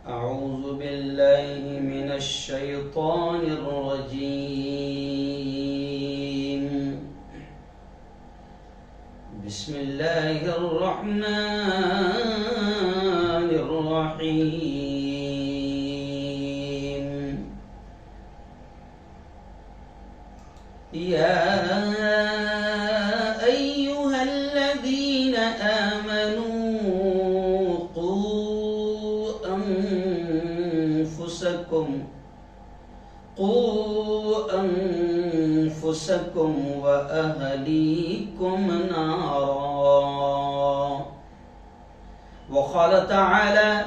أعوذ بالله من الشيطان الرجيم. بسم الله الرحمن الرحيم. يا أيها الذين آمنوا قوا أنفسكم وأهليكم نارا. وقال تعالى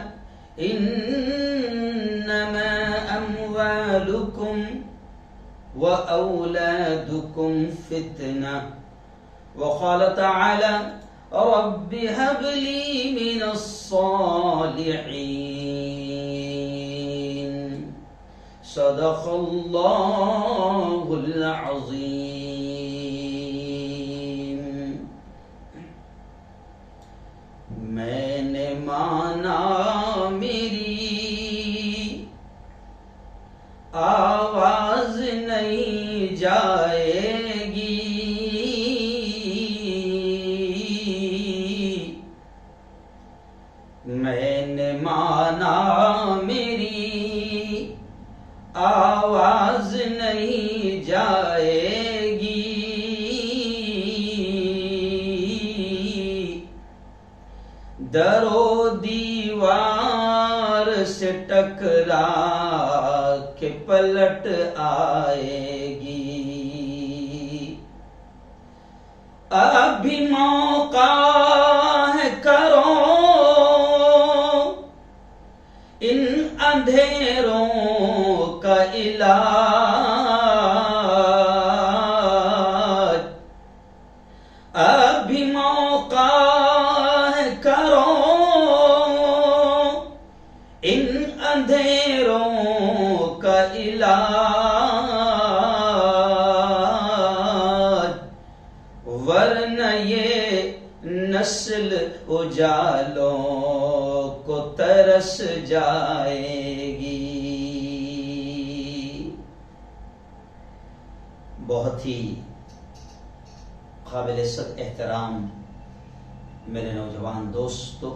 إنما أموالكم وأولادكم فتنة. وقال تعالى رب هب لي من الصالحين. صدق اللہ العظیم. میں نے مانا میری آواز نہیں جائے گی. میں نے مانا میری آواز نہیں جائے گی. در و دیوار سے ٹکرا کے پلٹ آئے گی. ابھی موقع ہے کرو ان اندھیروں کا علاج. ابھی موقع ہے کرو ان اندھیروں کا علاج. ورنہ یہ نسل اجالوں کو ترس جائے گی. بہت ہی قابل احترام میرے نوجوان دوستوں،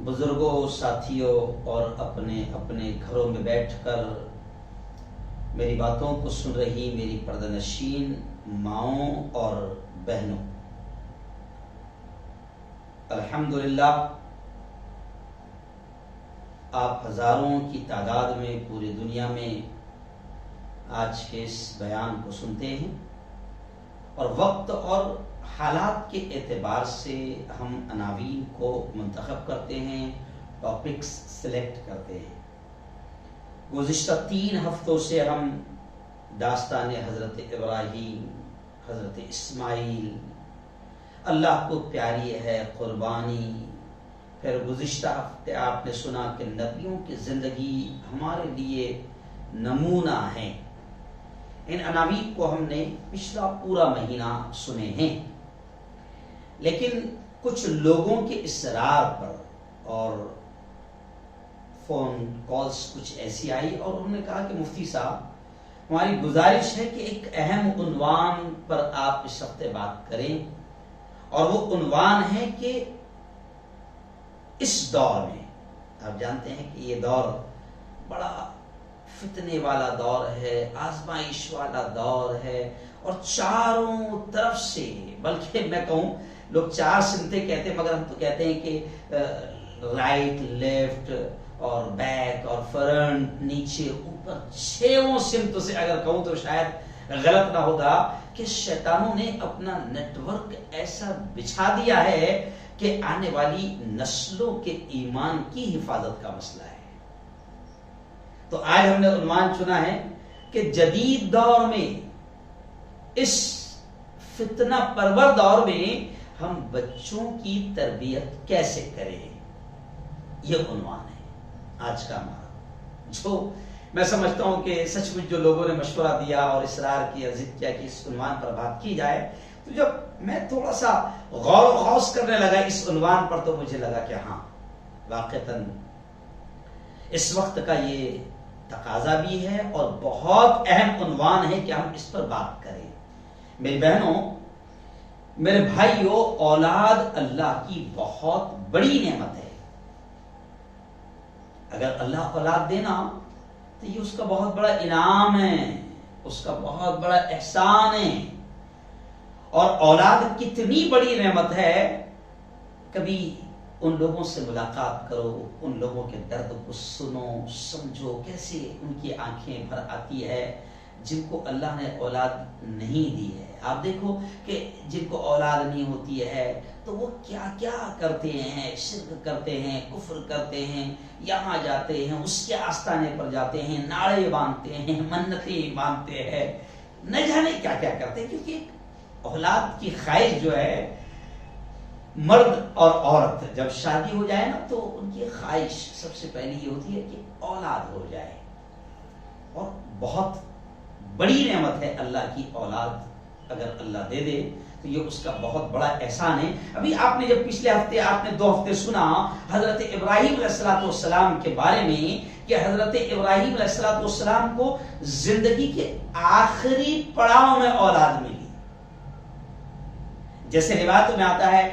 بزرگوں، ساتھیوں اور اپنے اپنے گھروں میں بیٹھ کر میری باتوں کو سن رہی میری پردہ نشین ماؤں اور بہنوں، الحمدللہ آپ ہزاروں کی تعداد میں پوری دنیا میں آج کے اس بیان کو سنتے ہیں، اور وقت اور حالات کے اعتبار سے ہم عناوین کو منتخب کرتے ہیں، ٹاپکس سلیکٹ کرتے ہیں. گزشتہ 3 ہفتوں سے ہم داستان حضرت ابراہیم، حضرت اسماعیل، اللہ کو پیاری ہے قربانی، پھر گزشتہ ہفتے آپ نے سنا کہ نبیوں کی زندگی ہمارے لیے نمونہ ہیں. ان عناوین کو ہم نے پچھلا پورا مہینہ سنے ہیں، لیکن کچھ لوگوں کے اصرار پر اور فون کالز کچھ ایسی آئی اور انہوں نے کہا کہ مفتی صاحب ہماری گزارش ہے کہ ایک اہم عنوان پر آپ اس ہفتے بات کریں، اور وہ عنوان ہے کہ اس دور میں آپ جانتے ہیں کہ یہ دور بڑا فتنے والا دور ہے، آزمائش والا دور ہے، اور چاروں طرف سے، بلکہ میں کہوں لوگ 4 سمتیں کہتے ہیں مگر ہم تو کہتے ہیں کہ رائٹ، لیفٹ اور بیک اور فرنٹ، نیچے، اوپر، 6 سمتوں سے اگر کہوں تو شاید غلط نہ ہوگا کہ شیطانوں نے اپنا نیٹ ورک ایسا بچھا دیا ہے کہ آنے والی نسلوں کے ایمان کی حفاظت کا مسئلہ ہے. تو آج ہم نے عنوان چنا ہے کہ جدید دور میں، اس فتنہ پرور دور میں ہم بچوں کی تربیت کیسے کریں، یہ عنوان ہے آج کا ہمارا، جو میں سمجھتا ہوں کہ سچ مچ جو لوگوں نے مشورہ دیا اور اصرار کیا، ضد کیا کہ اس عنوان پر بات کی جائے، تو جب میں تھوڑا سا غور و خوض کرنے لگا اس عنوان پر تو مجھے لگا کہ ہاں واقعتاً اس وقت کا یہ تقاضا بھی ہے اور بہت اہم عنوان ہے کہ ہم اس پر بات کریں۔ میری بہنوں، میرے بھائیوں، اولاد اللہ کی بہت بڑی نعمت ہے۔ اگر اللہ اولاد دینا تو یہ اس کا بہت بڑا انعام ہے، اس کا بہت بڑا احسان ہے۔ اور اولاد کتنی بڑی نعمت ہے، کبھی ان لوگوں سے ملاقات کرو، ان لوگوں کے درد کو سنو، سمجھو کیسے ان کی آنکھیں بھر آتی ہے جن کو اللہ نے اولاد نہیں دی ہے۔ آپ دیکھو کہ جن کو اولاد نہیں ہوتی ہے تو وہ کیا کیا کرتے ہیں، شرک کرتے ہیں، کفر کرتے ہیں، یہاں جاتے ہیں، اس کے آستانے پر جاتے ہیں، نعرے باندھتے ہیں، منتیں باندھتے ہیں، نہ جانے کیا کیا کرتے ہیں، کیونکہ اولاد کی خواہش جو ہے، مرد اور عورت جب شادی ہو جائے نا تو ان کی خواہش سب سے پہلی یہ ہوتی ہے کہ اولاد ہو جائے، اور بہت بڑی نعمت ہے اللہ کی اولاد اگر اللہ دے دے تو یہ اس کا بہت بڑا احسان ہے۔ ابھی آپ نے جب پچھلے ہفتے، آپ نے 2 ہفتے سنا حضرت ابراہیم علیہ السلام کے بارے میں کہ حضرت ابراہیم علیہ السلام کو زندگی کے آخری پڑاؤ میں اولاد ملی۔ جیسے روایتوں میں آتا ہے،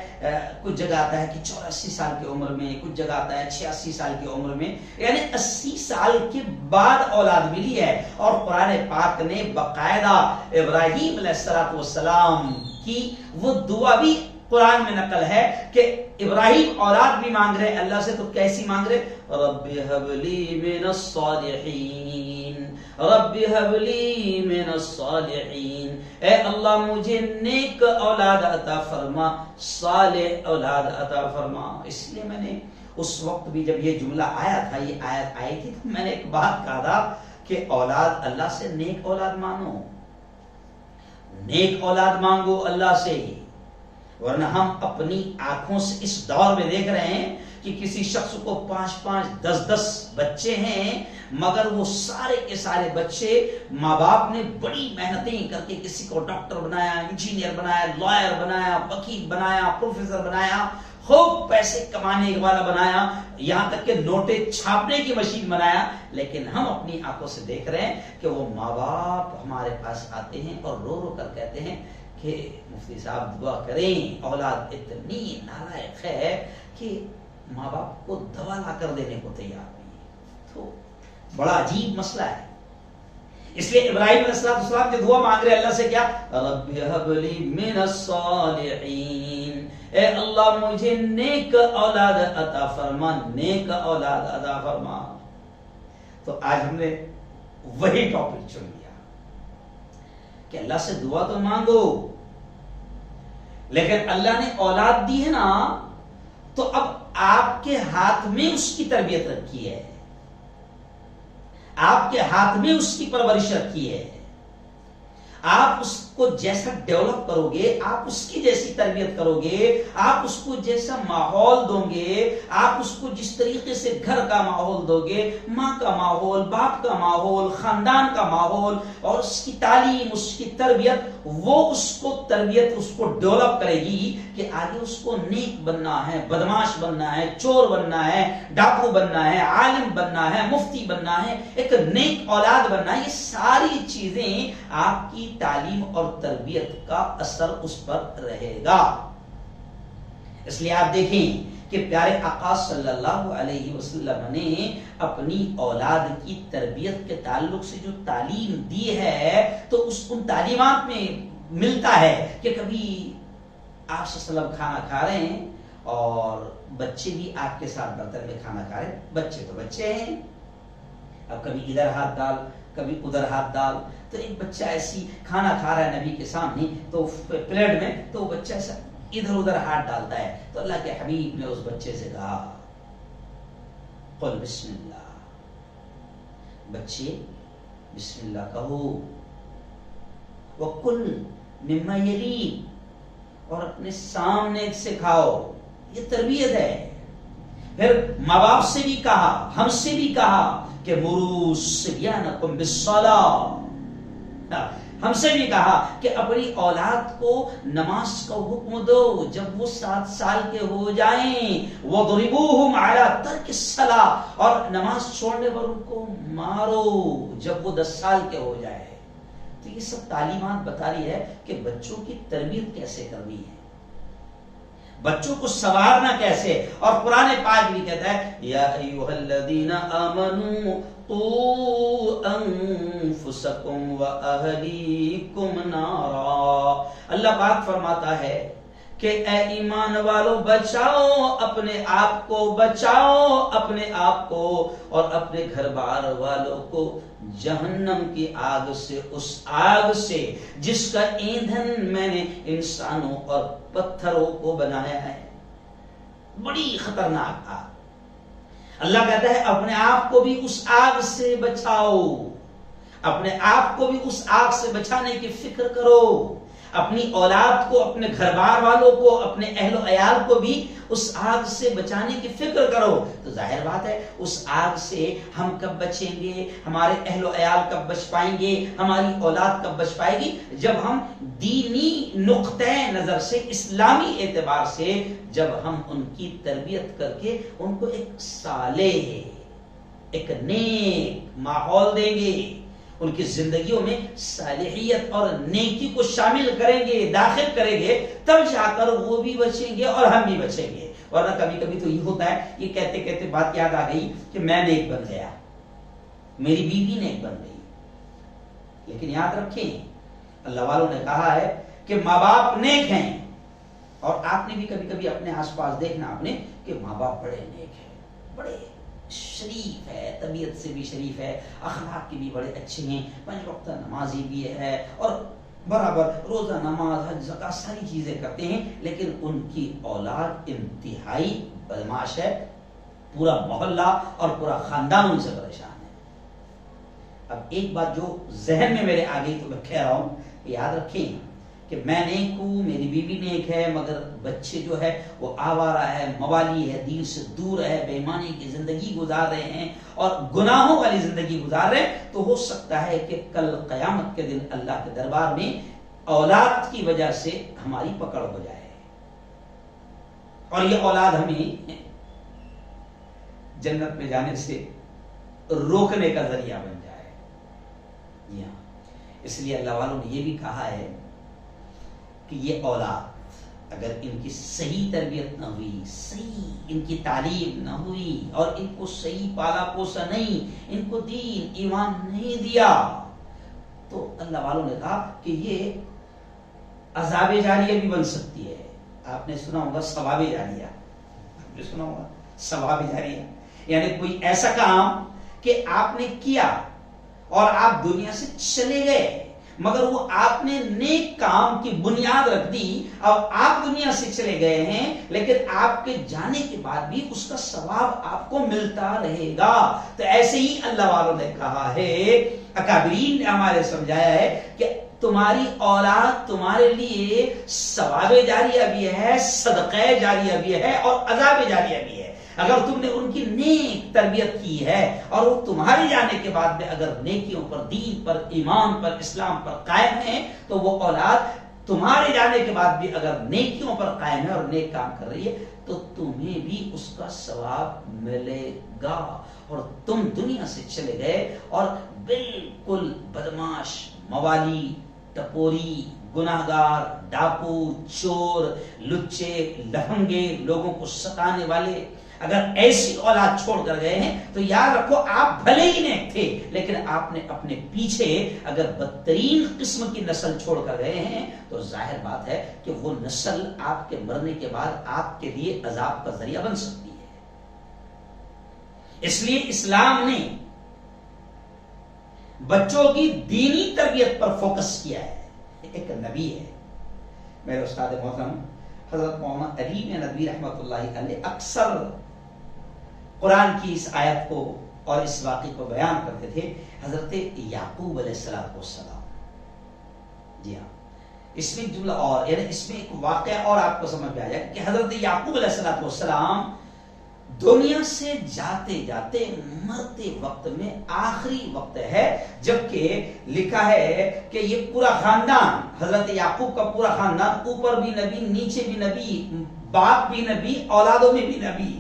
کچھ جگہ آتا ہے کہ 84 سال کی عمر میں، کچھ جگہ آتا ہے 86 سال کی عمر میں، یعنی 80 سال کے بعد اولاد ملی ہے۔ اور قرآن پاک نے باقاعدہ ابراہیم علیہ السلام کی وہ دعا بھی قرآن میں نقل ہے کہ ابراہیم اولاد بھی مانگ رہے اللہ سے، تو کیسی مانگ رہے؟ رب هب لی من الصالحین، رب هب لی من الصالحین، اے اللہ مجھے نیک اولاد عطا فرما، صالح اولاد عطا فرما۔ اس لیے میں نے اس وقت بھی جب یہ جملہ آیا تھا، یہ آیت آئی تھی، تو میں نے ایک بات کہا تھا کہ اولاد اللہ سے نیک اولاد مانگو، نیک اولاد مانگو اللہ سے، ورنہ ہم اپنی آنکھوں سے اس دور میں دیکھ رہے ہیں کہ کسی شخص کو 5-5 10-10 بچے ہیں، مگر وہ سارے کے سارے بچے ماں باپ نے بڑی محنتیں کر کے کسی کو ڈاکٹر بنایا، انجینئر بنایا، لائر بنایا، وکیل بنایا، پروفیسر بنایا، خوب پیسے کمانے والا بنایا، یہاں تک کہ نوٹیں چھاپنے کی مشین بنایا، لیکن ہم اپنی آنکھوں سے دیکھ رہے ہیں کہ وہ ماں باپ ہمارے پاس آتے ہیں اور رو رو کر کہتے ہیں کہ مفتی صاحب دعا کریں، اولاد اتنی نالائق ہے کہ ماں باپ کو دوا لا کر دینے کو تیار نہیں ہے۔ تو بڑا عجیب مسئلہ ہے۔ اس لیے ابراہیم علیہ السلام جو دعا مانگ رہے اللہ سے، کیا؟ رب ہب لی من الصالحین، اے اللہ مجھے نیک اولاد عطا فرما، نیک اولاد عطا فرما۔ تو آج ہم نے وہی ٹاپک چن لیا کہ اللہ سے دعا تو مانگو، لیکن اللہ نے اولاد دی ہے نا، تو اب آپ کے ہاتھ میں اس کی تربیت رکھی ہے، آپ کے ہاتھ میں اس کی پرورش رکھی ہے۔ آپ اس کو جیسا ڈیولپ کرو گے، آپ اس کی جیسی تربیت کرو گے، آپ اس کو جیسا ماحول دو گے، آپ اس کو جس طریقے سے گھر کا ماحول دو گے، ماں کا ماحول، باپ کا ماحول، خاندان کا ماحول، اور اس کی تعلیم، اس کی تربیت، وہ اس کو تربیت اس کو ڈیولپ کرے گی کہ آگے اس کو نیک بننا ہے، بدماش بننا ہے، چور بننا ہے، ڈاکو بننا ہے، عالم بننا ہے، مفتی بننا ہے، ایک نیک اولاد بننا ہے۔ یہ ساری چیزیں آپ کی تعلیم اور تربیت کا اثر اس پر رہے گا۔ اس لیے آپ دیکھیں کہ پیارے آقا صلی اللہ علیہ وسلم نے اپنی اولاد کی تربیت کے تعلق سے جو تعلیم دی ہے، تو اس ان تعلیمات میں ملتا ہے کہ کبھی آپ صلی اللہ علیہ وسلم کھانا کھا رہے ہیں اور بچے بھی آپ کے ساتھ برتن میں کھانا کھا رہے ہیں، بچے تو بچے ہیں، اب کبھی ادھر ہاتھ ڈال، کبھی ادھر ہاتھ ڈال، تو ایک بچہ ایسی کھانا کھا رہا ہے نبی کے سامنے، تو پلیٹ میں، تو وہ بچہ ایسا ادھر ادھر ہاتھ ڈالتا ہے، تو اللہ کے حبیب نے اس بچے سے کہا قل بسم اللہ، بچے بسم اللہ کہو، وَقُلْ مِمَّا يَلِيكَ، اور اپنے سامنے سے کھاؤ، یہ تربیت ہے۔ پھر ماں باپ سے بھی کہا، ہم سے بھی کہا کہ مروا صبیانکم بالصلاۃ، ہم سے بھی کہا کہ اپنی اولاد کو نماز کا حکم دو جب وہ 7 سال کے ہو جائیں، وَضْرِبُوهُمْ عَلَى تَرْكِ الصَّلَاةِ، اور نماز چھوڑنے پر ان کو مارو جب وہ 10 سال کے ہو جائے۔ تو یہ سب تعلیمات بتا رہی ہے کہ بچوں کی تربیت کیسے کرنی ہے، بچوں کو سنوارنا کیسے۔ اور قرآن پاک بھی کہتا ہے یا ایھا الذین آمنوا قوا انفسکم واہلیکم نارا، اللہ پاک فرماتا ہے کہ اے ایمان والو بچاؤ اپنے آپ کو، بچاؤ اپنے آپ کو اور اپنے گھر بار والوں کو جہنم کی آگ سے، اس آگ سے جس کا ایندھن میں نے انسانوں اور پتھروں کو بنایا ہے، بڑی خطرناک آگ۔ اللہ کہتا ہے اپنے آپ کو بھی اس آگ سے بچاؤ، اپنے آپ کو بھی اس آگ سے بچانے کی فکر کرو، اپنی اولاد کو، اپنے گھر بار والوں کو، اپنے اہل و عیال کو بھی اس آگ سے بچانے کی فکر کرو۔ تو ظاہر بات ہے اس آگ سے ہم کب بچیں گے، ہمارے اہل و عیال کب بچ پائیں گے، ہماری اولاد کب بچ پائے گی، جب ہم دینی نقطۂ نظر سے، اسلامی اعتبار سے جب ہم ان کی تربیت کر کے ان کو ایک صالح، ایک نیک ماحول دیں گے، ان کی زندگیوں میں صالحیت اور نیکی کو شامل کریں گے، داخل کریں گے، تب جا کر وہ بھی بچیں گے اور ہم بھی بچیں گے۔ ورنہ کبھی کبھی تو یہ ہوتا ہے، یہ کہتے کہتے بات یاد آ گئی کہ میں نیک بن گیا، میری بیوی نیک بن گئی، لیکن یاد رکھیں اللہ والوں نے کہا ہے کہ ماں باپ نیک ہیں، اور آپ نے بھی کبھی کبھی اپنے آس پاس دیکھنا آپ نے کہ ماں باپ بڑے نیک ہیں، بڑے شریف ہے، طبیعت سے بھی شریف ہے، اخلاق کے بھی بڑے اچھے ہیں، 5 وقت نمازی بھی ہے، اور برابر روزہ نماز حج زکات ساری چیزیں کرتے ہیں، لیکن ان کی اولاد انتہائی بدماش ہے، پورا محلہ اور پورا خاندان ان سے پریشان ہے۔ اب ایک بات جو ذہن میں میرے آ گئی تو میں کہہ رہا ہوں، یاد رکھیں کہ میں نیک ہوں، میری بیوی نیک ہے، مگر بچے جو ہے وہ آوارہ ہے، موالی ہے، دین سے دور ہے، بے ایمانی کی زندگی گزار رہے ہیں اور گناہوں والی زندگی گزار رہے ہیں، تو ہو سکتا ہے کہ کل قیامت کے دن اللہ کے دربار میں اولاد کی وجہ سے ہماری پکڑ ہو جائے، اور یہ اولاد ہمیں جنت میں جانے سے روکنے کا ذریعہ بن جائے۔ جی ہاں، اس لیے اللہ والوں نے یہ بھی کہا ہے کہ یہ اولاد اگر ان کی صحیح تربیت نہ ہوئی، صحیح ان کی تعلیم نہ ہوئی، اور ان کو صحیح پالا پوسا نہیں، ان کو دین ایمان نہیں دیا، تو اللہ والوں نے کہا کہ یہ عذاب جاریہ بھی بن سکتی ہے۔ آپ نے سنا ہوگا ثواب جاریہ، آپ نے سنا ہوگا ثواب جاریہ، یعنی کوئی ایسا کام کہ آپ نے کیا اور آپ دنیا سے چلے گئے، مگر وہ آپ نے نیک کام کی بنیاد رکھ دی، اب آپ دنیا سے چلے گئے ہیں لیکن آپ کے جانے کے بعد بھی اس کا ثواب آپ کو ملتا رہے گا۔ تو ایسے ہی اللہ والوں نے کہا ہے، اکابرین نے ہمارے سمجھایا ہے کہ تمہاری اولاد تمہارے لیے ثواب جاریہ بھی ہے، صدقہ جاریہ بھی ہے اور عذاب جاریہ بھی ہے۔ اگر تم نے ان کی نیک تربیت کی ہے اور وہ تمہارے جانے کے بعد میں اگر نیکیوں پر، دین پر، ایمان پر، اسلام پر قائم ہیں، تو وہ اولاد تمہارے جانے کے بعد بھی اگر نیکیوں پر قائم ہے اور نیک کام کر رہی ہے تو تمہیں بھی اس کا ثواب ملے گا۔ اور تم دنیا سے چلے گئے اور بالکل بدماش، موالی، ٹپوری، گناہگار، ڈاکو، چور، لچے، لفنگے، لوگوں کو ستانے والے اگر ایسی اولاد چھوڑ کر گئے ہیں تو یاد رکھو آپ بھلے ہی نیک تھے، لیکن آپ نے اپنے پیچھے اگر بدترین قسم کی نسل چھوڑ کر گئے ہیں تو ظاہر بات ہے کہ وہ نسل آپ کے مرنے کے بعد آپ کے لیے عذاب کا ذریعہ بن سکتی ہے۔ اس لیے اسلام نے بچوں کی دینی تربیت پر فوکس کیا ہے۔ ایک نبی ہے میرے استاد محترم حضرت مولانا علی ندوی رحمۃ اللہ علیہ، اکثر قرآن کی اس آیت کو اور اس واقعے کو بیان کرتے تھے۔ حضرت یعقوب علیہ السلام، جی ہاں، اس میں جملہ اور یعنی اس میں ایک واقعہ اور آپ کو سمجھ میں آ جائے کہ حضرت یعقوب علیہ السلام دنیا سے جاتے جاتے مرتے وقت میں آخری وقت ہے، جبکہ لکھا ہے کہ یہ پورا خاندان، حضرت یعقوب کا پورا خاندان، اوپر بھی نبی نیچے بھی نبی، باپ بھی نبی اولادوں میں بھی نبی،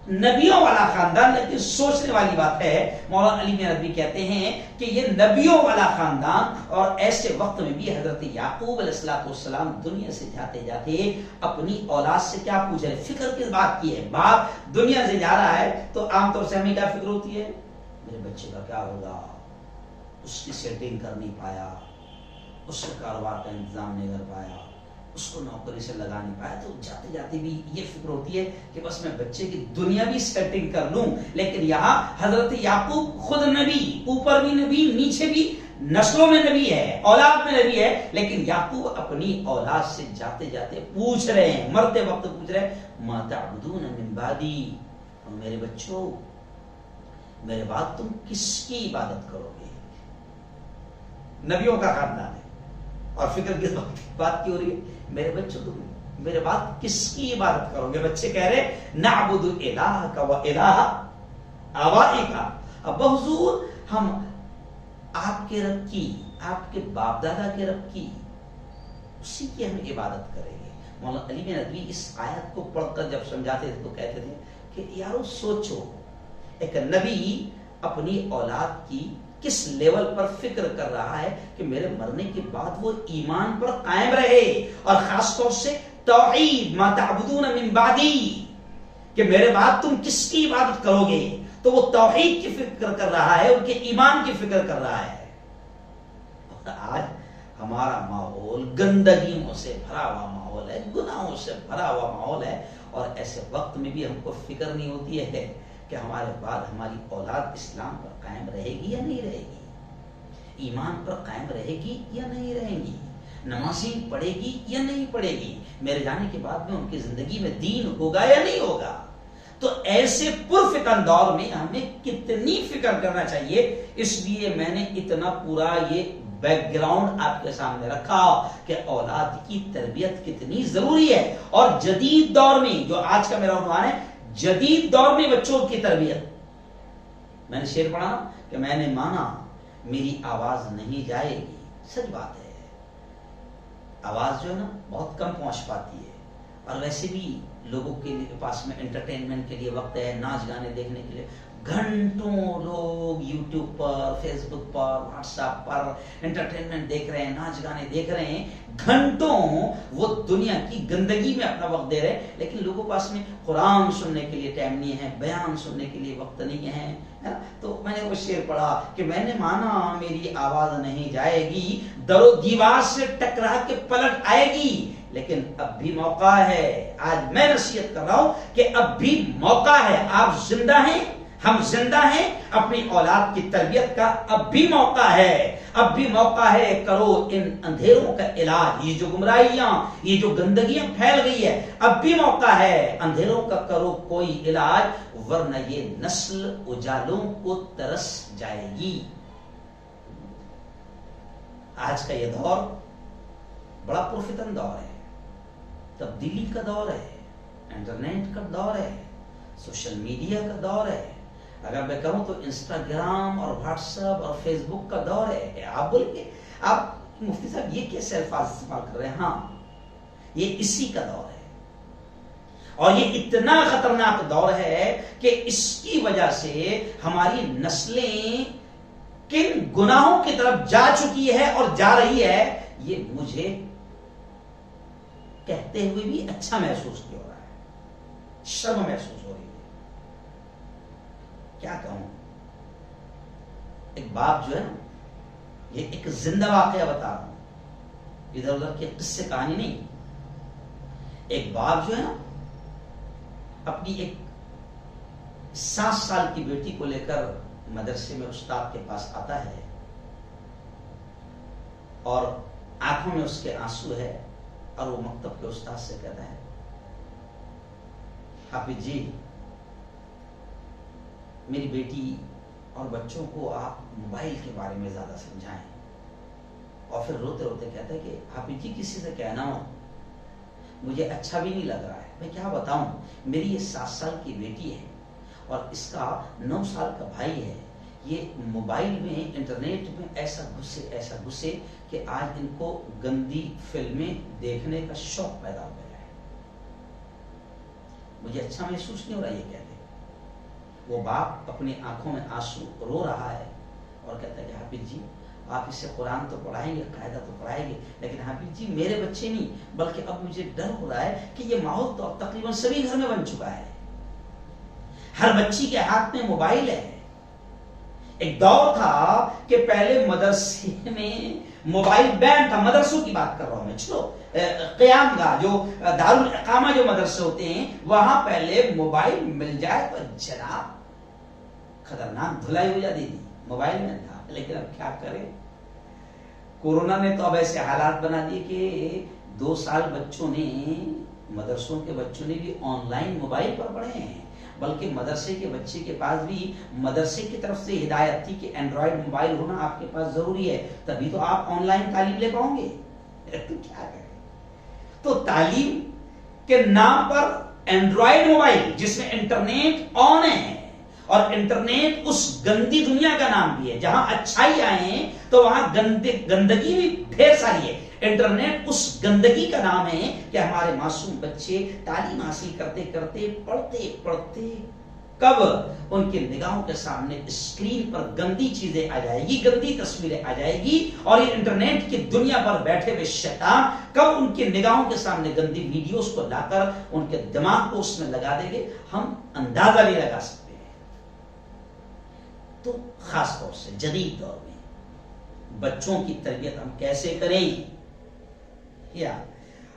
نبیوں والا خاندان۔ لیکن سوچنے والی بات ہے، مولانا علی میاں ندوی کہتے ہیں کہ یہ نبیوں والا خاندان، اور ایسے وقت میں بھی حضرت یعقوب علیہ السلام دنیا سے جاتے جاتے اپنی اولاد سے کیا پوچھ رہے، فکر کس بات کی ہے؟ باپ دنیا سے جا رہا ہے تو عام طور سے ہمیں کیا فکر ہوتی ہے؟ میرے بچے کا کیا ہوگا، اس کی سیٹنگ کر نہیں پایا، اس کے کاروبار کا انتظام نہیں کر پایا، اس کو نوکری سے لگا نہیں پایا، تو جاتے جاتے بھی یہ فکر ہوتی ہے کہ بس میں بچے کی دنیا بھی سیٹنگ کر لوں۔ لیکن یہاں حضرت یعقوب خود نبی، اوپر بھی نبی نیچے بھی نسلوں میں نبی ہے، اولاد میں نبی ہے، لیکن یعقوب اپنی اولاد سے جاتے جاتے پوچھ رہے ہیں، مرتے وقت پوچھ رہے ہیں، ما تعبدون من بعدی، میرے بچوں میرے بعد تم کس کی عبادت کرو گے؟ نبیوں کا خاندان ہے اور فکر کس بات کی ہو رہی ہے؟ میرے بچوں تم میرے بعد کس کی عبادت کرو گے؟ بچے کہہ رہے نعبد الہک و الہ آبائک، اب حضور ہم آپ کے رب کی، آپ کے باپ دادا کے رب کی، اسی کی ہم عبادت کریں گے۔ مولانا علی میاں ندوی اس آیت کو پڑھ کر جب سمجھاتے تھے تو کہتے تھے کہ یارو سوچو، ایک نبی اپنی اولاد کی کس لیول پر فکر کر رہا ہے کہ میرے مرنے کے بعد وہ ایمان پر قائم رہے، اور خاص طور سے توحید، ما تعبدون من بعدی، کہ میرے بعد تم کس کی عبادت کرو گے، تو وہ توحید کی فکر کر رہا ہے، ان کے ایمان کی فکر کر رہا ہے۔ آج ہمارا ماحول گندگیوں سے بھرا ہوا ماحول ہے، گناہوں سے بھرا ہوا ماحول ہے، اور ایسے وقت میں بھی ہم کو فکر نہیں ہوتی ہے کہ ہمارے بعد ہماری اولاد اسلام پر قائم رہے گی یا نہیں رہے گی، ایمان پر قائم رہے گی یا نہیں رہیں گی، نمازیں پڑھے گی یا نہیں پڑھے گی، میرے جانے کے بعد میں ان کی زندگی میں دین ہوگا یا نہیں ہوگا۔ تو ایسے پرفتن دور میں ہمیں کتنی فکر کرنا چاہیے، اس لیے میں نے اتنا پورا یہ بیک گراؤنڈ آپ کے سامنے رکھا کہ اولاد کی تربیت کتنی ضروری ہے، اور جدید دور میں، جو آج کا میرا عنوان ہے، جدید دور میں بچوں کی تربیت۔ میں نے شعر پڑھا کہ میں نے مانا میری آواز نہیں جائے گی، سچ بات ہے، آواز جو ہے نا بہت کم پہنچ پاتی ہے، اور ویسے بھی لوگوں کے پاس میں انٹرٹینمنٹ کے لیے وقت ہے، ناچ گانے دیکھنے کے لیے گھنٹوں لوگ یوٹیوب پر، فیس بک پر، واٹس ایپ پر انٹرٹینمنٹ دیکھ رہے ہیں، ناچ گانے دیکھ رہے ہیں، گھنٹوں وہ دنیا کی گندگی میں اپنا وقت دے رہے ہیں، لیکن لوگوں کے پاس میں قرآن سننے کے لیے ٹائم نہیں ہے، بیان سننے کے لیے وقت نہیں ہے۔ تو میں نے وہ شعر پڑھا کہ میں نے مانا میری آواز نہیں جائے گی، در و دیوار سے ٹکرا کے پلٹ آئے گی، لیکن اب بھی موقع ہے۔ آج میں نصیحت کر رہا ہوں کہ اب بھی موقع ہے، آپ زندہ ہیں، ہم زندہ ہیں، اپنی اولاد کی تربیت کا اب بھی موقع ہے، اب بھی موقع ہے، کرو ان اندھیروں کا علاج، یہ جو گمراہیاں، یہ جو گندگیاں پھیل گئی ہے، اب بھی موقع ہے، اندھیروں کا کرو کوئی علاج، ورنہ یہ نسل اجالوں کو ترس جائے گی۔ آج کا یہ دور بڑا پرفتن دور ہے، تبدیلی کا دور ہے، انٹرنیٹ کا دور ہے، سوشل میڈیا کا دور ہے، اگر میں کہوں تو انسٹاگرام اور واٹس ایپ اور فیس بک کا دور ہے۔ آپ بولیں گے آپ مفتی صاحب یہ کیسے الفاظ استعمال کر رہے ہیں؟ ہاں، یہ اسی کا دور ہے، اور یہ اتنا خطرناک دور ہے کہ اس کی وجہ سے ہماری نسلیں کن گناہوں کی طرف جا چکی ہے اور جا رہی ہے، یہ مجھے کہتے ہوئے بھی اچھا محسوس نہیں ہو رہا ہے، شرم محسوس ہو رہی ہے۔ کیا کہوں، ایک باپ جو ہے نا، یہ ایک زندہ واقعہ بتا رہا ہوں، ادھر ادھر کی قصے کہانی نہیں۔ ایک باپ جو ہے نا اپنی ایک 7 سال کی بیٹی کو لے کر مدرسے میں استاد کے پاس آتا ہے، اور آنکھوں میں اس کے آنسو ہے، اور وہ مکتب کے استاد سے کہتا ہے، حافظ جی میری بیٹی اور بچوں کو آپ موبائل کے بارے میں زیادہ سمجھائیں، اور پھر روتے روتے کہتا ہے کہ حافظ جی کسی سے کہنا ہو، مجھے اچھا بھی نہیں لگ رہا ہے، میں کیا بتاؤں، میری یہ 7 سال کی بیٹی ہے اور اس کا 9 سال کا بھائی ہے، یہ موبائل میں انٹرنیٹ میں ایسا گھسے کہ آج ان کو گندی فلمیں دیکھنے کا شوق پیدا ہو گیا ہے، مجھے اچھا محسوس نہیں ہو رہا یہ کہتے۔ وہ باپ اپنی آنکھوں میں آنسو رو رہا ہے اور کہتا ہے کہ حافظ جی آپ اسے قرآن تو پڑھائیں گے، قاعدہ تو پڑھائیں گے، لیکن حافظ جی میرے بچے نہیں، بلکہ اب مجھے ڈر ہو رہا ہے کہ یہ ماحول تو اب تقریباً سبھی گھر میں بن چکا ہے، ہر بچی کے ہاتھ میں موبائل ہے۔ ایک دور تھا کہ پہلے مدرسے میں موبائل بین تھا، مدرسوں کی بات کر رہا ہوں میں، چلو قیام گاہ جو دارالاقامہ جو مدرسے ہوتے ہیں وہاں پہلے موبائل مل جائے تو جناب خطرناک دھلائی ہو جاتی تھی، موبائل میں تھا۔ لیکن اب کیا کرے، کورونا نے تو اب ایسے حالات بنا دیے کہ 2 سال بچوں نے، مدرسوں کے بچوں نے بھی آن لائن موبائل پر پڑھے ہیں، بلکہ مدرسے کے بچے کے پاس بھی مدرسے کی طرف سے ہدایت تھی کہ اینڈرائڈ موبائل ہونا آپ کے پاس ضروری ہے، تبھی تو آپ آن لائن تعلیم لے پاؤں گے۔ تو کیا کریں، تو تعلیم کے نام پر اینڈرائڈ موبائل جس میں انٹرنیٹ آن ہے، اور انٹرنیٹ اس گندی دنیا کا نام بھی ہے، جہاں اچھائی آئے تو وہاں گندگی بھی ڈھیر ساری ہے۔ انٹرنیٹ اس گندگی کا نام ہے کہ ہمارے معصوم بچے تعلیم حاصل کرتے کرتے پڑھتے پڑھتے کب ان کی نگاہوں کے سامنے اسکرین پر گندی چیزیں آ جائے گی، گندی تصویریں آ جائے گی، اور یہ انٹرنیٹ کی دنیا پر بیٹھے ہوئے شیطان کب ان کی نگاہوں کے سامنے گندی ویڈیوز کو لا کر ان کے دماغ کو اس میں لگا دیں گے، ہم اندازہ نہیں لگا سکتے۔ تو خاص طور سے جدید دور میں بچوں کی تربیت ہم کیسے کریں، یا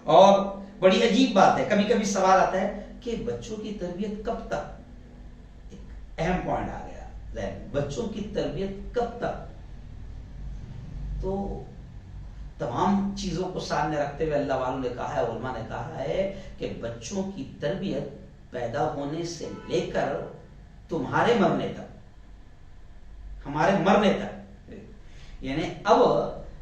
اور بڑی عجیب بات ہے، کبھی کبھی سوال آتا ہے کہ بچوں کی تربیت کب تک، ایک اہم پوائنٹ آ گیا، بچوں کی تربیت کب تک؟ تو تمام چیزوں کو سامنے رکھتے ہوئے اللہ والوں نے کہا ہے، علماء نے کہا ہے کہ بچوں کی تربیت پیدا ہونے سے لے کر تمہارے مرنے تک، ہمارے مرنے تک، یعنی اب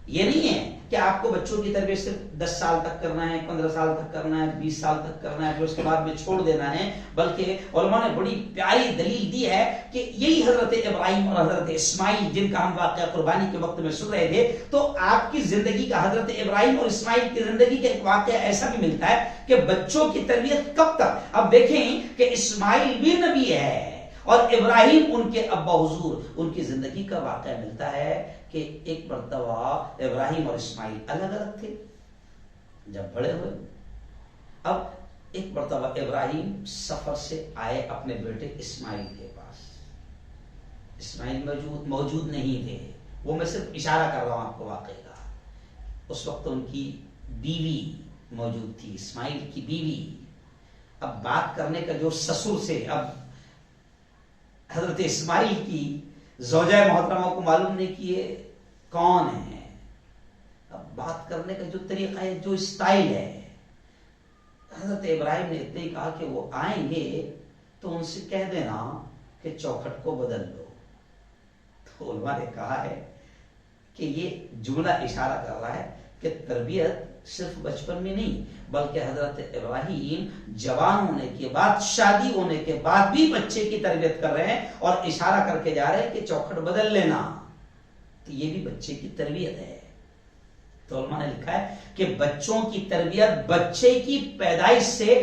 یہ نہیں ہے کہ آپ کو بچوں کی تربیت صرف 10 سال تک کرنا ہے، 15 سال تک کرنا ہے، 20 سال تک کرنا ہے، پھر اس کے بعد میں چھوڑ دینا ہے، بلکہ علماء نے بڑی پیاری دلیل دی ہے کہ یہی حضرت ابراہیم اور حضرت اسماعیل جن کا ہم واقعہ قربانی کے وقت میں سن رہے تھے، تو آپ کی زندگی کا، حضرت ابراہیم اور اسماعیل کی زندگی کا ایک واقعہ ایسا بھی ملتا ہے کہ بچوں کی تربیت کب تک۔ اب دیکھیں کہ اسماعیل بھی نبی ہے اور ابراہیم ان کے ابا حضور، ان کی زندگی کا واقعہ ملتا ہے کہ ایک مرتبہ ابراہیم اور اسماعیل الگ الگ تھے جب بڑے ہوئے، اب ایک مرتبہ ابراہیم سفر سے آئے اپنے بیٹے اسماعیل کے پاس، اسماعیل موجود نہیں تھے، وہ میں صرف اشارہ کر رہا ہوں آپ کو واقعے کا۔ اس وقت ان کی بیوی موجود تھی، اسماعیل کی بیوی۔ اب بات کرنے کا جو سسر سے، اب حضرت اسماعیل کی زوجہ محترمہ کو معلوم نہیں کہ یہ کون ہے، اب بات کرنے کا جو طریقہ ہے، جو اسٹائل ہے، حضرت ابراہیم نے اتنے ہی کہا کہ وہ آئیں گے تو ان سے کہہ دینا کہ چوکھٹ کو بدل دو۔ تو علماء نے کہا ہے کہ یہ جملہ اشارہ کر رہا ہے کہ تربیت صرف بچپن میں نہیں، بلکہ حضرت ابراہیم جوان ہونے کے بعد، شادی ہونے کے بعد بھی بچے کی تربیت کر رہے ہیں اور اشارہ کر کے جا رہے ہیں کہ چوکھٹ بدل لینا، تو یہ بھی بچے کی تربیت ہے۔ تو علماء نے لکھا ہے کہ بچوں کی تربیت بچے کی پیدائش سے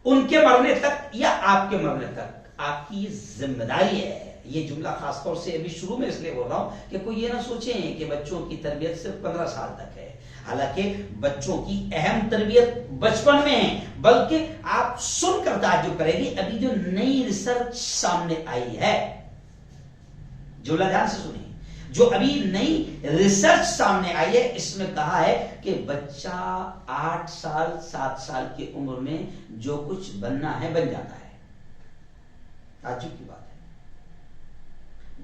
ان کے مرنے تک یا آپ کے مرنے تک آپ کی ذمہ داری ہے۔ یہ جملہ خاص طور سے ابھی شروع میں اس لیے بول رہا ہوں کہ کوئی یہ نہ سوچیں کہ بچوں کی تربیت صرف 15 سال تک ہے، حالانکہ بچوں کی اہم تربیت بچپن میں ہے، بلکہ آپ سن کر تعجب کریں گے، ابھی جو نئی ریسرچ سامنے آئی ہے، جملہ دھیان سے سنیں، جو ابھی نئی ریسرچ سامنے آئی ہے، اس میں کہا ہے کہ بچہ 8 سال 7 سال کی عمر میں جو کچھ بننا ہے بن جاتا ہے۔ تعجب کی بات ہے،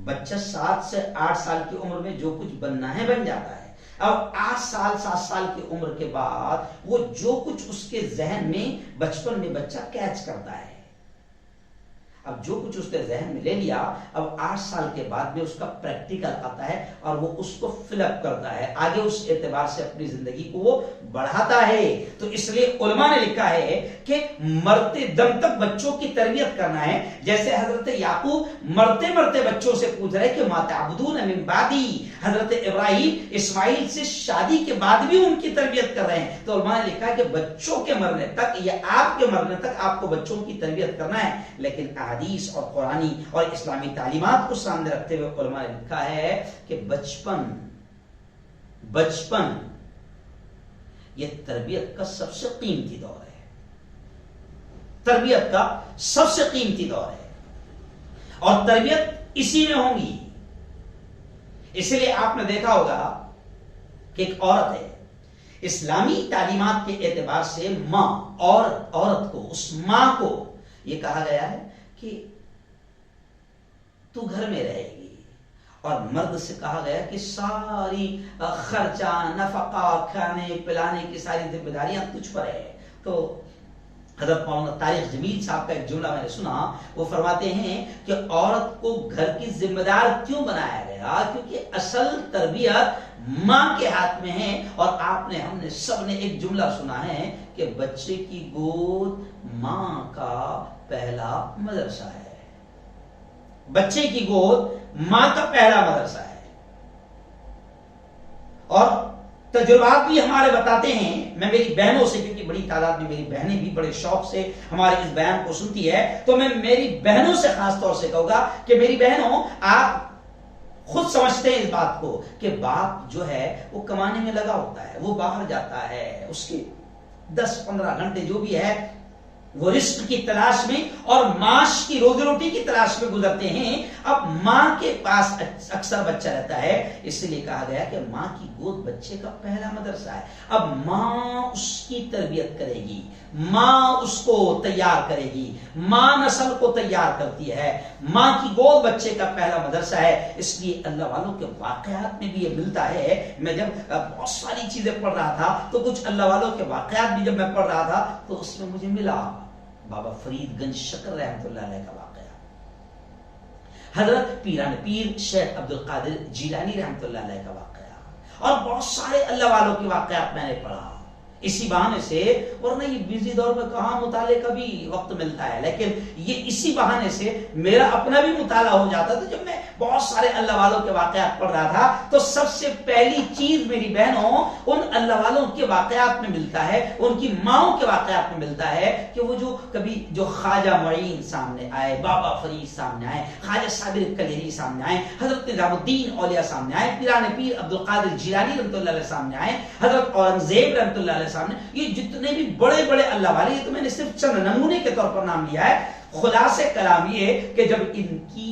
بچہ 7 سے 8 سال کی عمر میں جو کچھ بننا ہے بن جاتا ہے۔ اب 8 سال 7 سال کی عمر کے بعد وہ جو کچھ اس کے ذہن میں بچپن میں بچہ کیچ کرتا ہے، اب جو کچھ اس نے ذہن میں لے لیا، اب 8 سال کے بعد میں اس کا پریکٹیکل آتا ہے اور وہ اس کو فل اپ کرتا ہے، آگے اس اعتبار سے اپنی زندگی کو وہ بڑھاتا ہے۔ تو اس لیے علماء نے لکھا ہے کہ مرتے دم تک بچوں کی تربیت کرنا ہے۔ جیسے حضرت یعقوب مرتے مرتے بچوں سے پوچھ رہے کہ ما تعبدون من بعدی، حضرت ابراہیم اسماعیل سے شادی کے بعد بھی ان کی تربیت کر رہے ہیں۔ تو علماء نے لکھا ہے کہ بچوں کے مرنے تک یا آپ کے مرنے تک آپ کو بچوں کی تربیت کرنا ہے، لیکن احادیث اور قرآنی اور اسلامی تعلیمات کو سامنے رکھتے ہوئے علماء نے لکھا ہے کہ بچپن یہ تربیت کا سب سے قیمتی دور ہے، تربیت کا سب سے قیمتی دور ہے، اور تربیت اسی میں ہوں گی۔ اس لیے آپ نے دیکھا ہوگا کہ ایک عورت ہے، اسلامی تعلیمات کے اعتبار سے ماں، عورت کو، اس ماں کو یہ کہا گیا ہے کہ تو گھر میں رہے گی، اور مرد سے کہا گیا کہ ساری خرچہ، نفقہ، کھانے پلانے کی ساری ذمہ داریاں تجھ پر ہے۔ تو حضرت مولانا طارق جمیل صاحب کا ایک جملہ میں نے سنا، وہ فرماتے ہیں کہ عورت کو گھر کی ذمہ دار کیوں بنایا گیا؟ کیونکہ اصل تربیت ماں کے ہاتھ میں ہے۔ اور ہم نے سب نے ایک جملہ سنا ہے کہ بچے کی گود ماں کا پہلا مدرسہ ہے، بچے کی گود ماں کا پہلا مدرسہ ہے۔ اور تجربات بھی ہمارے بتاتے ہیں، میں میری بہنوں سے، کیونکہ بڑی تعداد میں میری بہنیں بھی بڑے شوق سے ہمارے اس بیان کو سنتی ہے، تو میں میری بہنوں سے خاص طور سے کہوں گا کہ میری بہنوں، آپ خود سمجھتے ہیں اس بات کو کہ باپ جو ہے وہ کمانے میں لگا ہوتا ہے، وہ باہر جاتا ہے، اس کے 10-15 گھنٹے جو بھی ہے وہ رزق کی تلاش میں اور معاش کی روزی روٹی کی تلاش میں گزرتے ہیں۔ اب ماں کے پاس اکثر بچہ رہتا ہے، اس لیے کہا گیا کہ ماں کی گود بچے کا پہلا مدرسہ ہے۔ اب ماں اس کی تربیت کرے گی، ماں اس کو تیار کرے گی، ماں نسل کو تیار کرتی ہے، ماں کی گود بچے کا پہلا مدرسہ ہے۔ اس لیے اللہ والوں کے واقعات میں بھی یہ ملتا ہے۔ میں جب بہت ساری چیزیں پڑھ رہا تھا تو کچھ اللہ والوں کے واقعات بھی جب میں پڑھ رہا تھا تو اس میں مجھے ملا بابا فرید گنج شکر رحمت اللہ علیہ کا واقعہ، حضرت پیران پیر شیخ عبد القادر جیلانی رحمت اللہ علیہ کا واقعہ، اور بہت سارے اللہ والوں کے واقعات میں نے پڑھا اسی بہانے سے۔ ورنہ یہ بزی دور میں کہاں مطالعے کا بھی وقت ملتا ہے، لیکن یہ اسی بہانے سے میرا اپنا بھی مطالعہ ہو جاتا تھا۔ جب میں بہت سارے اللہ والوں کے واقعات پڑھ رہا تھا تو سب سے پہلی چیز میری بہنوں ان اللہ والوں کے واقعات میں ملتا ہے، ان کی ماؤں کے واقعات میں ملتا ہے کہ وہ جو کبھی جو خواجہ معین سامنے آئے، بابا فرید سامنے آئے، خواجہ صابر کلیری سامنے آئے، حضرت نظام الدین اولیاء سامنے آئے، پیران پیر عبد القادر جیلانی رحمۃ اللہ علیہ سامنے آئے، حضرت اورنگزیب رحمۃ اللہ علیہ سامنے، یہ جتنے بھی بڑے بڑے اللہ والے، یہ تو میں نے صرف چند نمونے کے طور پر نام لیا ہے۔ خلاصے کلام یہ کہ جب ان کی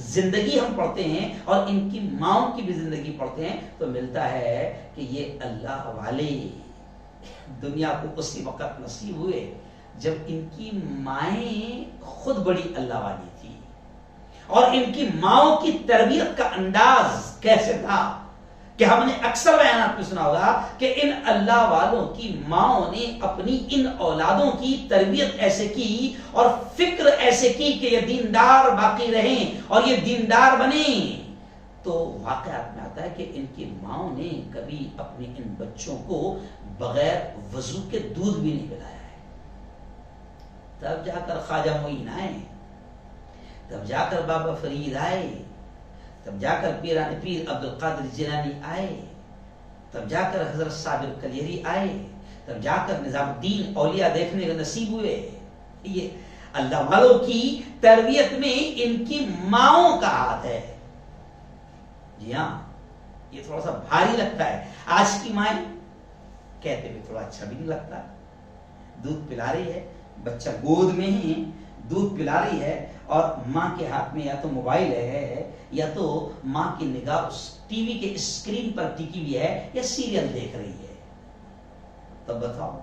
زندگی ہم پڑھتے ہیں اور ان کی ماؤں کی بھی زندگی پڑھتے ہیں تو ملتا ہے کہ یہ اللہ والے دنیا کو اسی وقت نصیب ہوئے جب ان کی مائیں خود بڑی اللہ والی تھی، اور ان کی ماؤں کی تربیت کا انداز کیسے تھا کہ ہم نے اکثر بیانات میں سنا ہوگا کہ ان اللہ والوں کی ماؤں نے اپنی ان اولادوں کی تربیت ایسے کی اور فکر ایسے کی کہ یہ دیندار باقی رہیں اور یہ دیندار بنیں۔ تو واقعات میں آتا ہے کہ ان کی ماؤں نے کبھی اپنے ان بچوں کو بغیر وضو کے دودھ بھی نہیں پلایا ہے۔ تب جا کر خواجہ معین آئے، تب جا کر بابا فرید آئے، تب جا کر پیران پیر عبد القادر جیلانی آئے، تب جا کر حضرت صابر کلیری آئے، تب جا کر نظام الدین اولیاء دیکھنے کا نصیب ہوئے۔ یہ اللہ والوں کی تربیت میں ان کی ماؤں کا ہاتھ ہے۔ جی ہاں، یہ تھوڑا سا بھاری لگتا ہے آج کی مائیں، کہتے ہوئے تھوڑا اچھا بھی نہیں لگتا۔ دودھ پلا رہی ہے، بچہ گود میں ہی دودھ پلا رہی ہے، اور ماں کے ہاتھ میں یا تو موبائل ہے یا تو ماں کی نگاہ اس ٹی وی کے اسکرین پر ٹکی ہوئی ہے یا سیریل دیکھ رہی ہے۔ تب بتاؤ،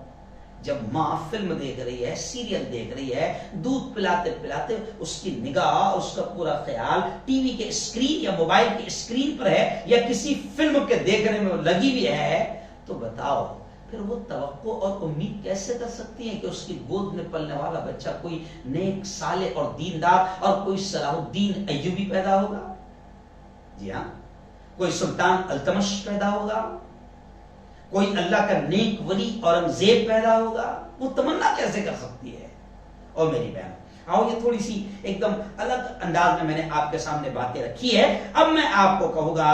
جب ماں فلم دیکھ رہی ہے، سیریل دیکھ رہی ہے، دودھ پلاتے پلاتے اس کی نگاہ، اس کا پورا خیال ٹی وی کے اسکرین یا موبائل کے اسکرین پر ہے یا کسی فلم کے دیکھنے میں لگی ہوئی ہے، تو بتاؤ پھر وہ توقع اور امید کیسے کر سکتی ہیں کہ اس کی گود میں پلنے والا بچہ کوئی نیک صالح اور دیندار اور کوئی صلاح الدین ایوبی پیدا ہوگا؟ جی ہاں، کوئی سلطان التمش پیدا ہوگا، کوئی اللہ کا نیک ولی اورنگزیب پیدا ہوگا؟ وہ تمنا کیسے کر سکتی ہے؟ اور میری بہن آؤ، یہ تھوڑی سی ایک دم الگ انداز میں نے آپ کے سامنے باتیں رکھی ہے. اب میں آپ کو کہوں گا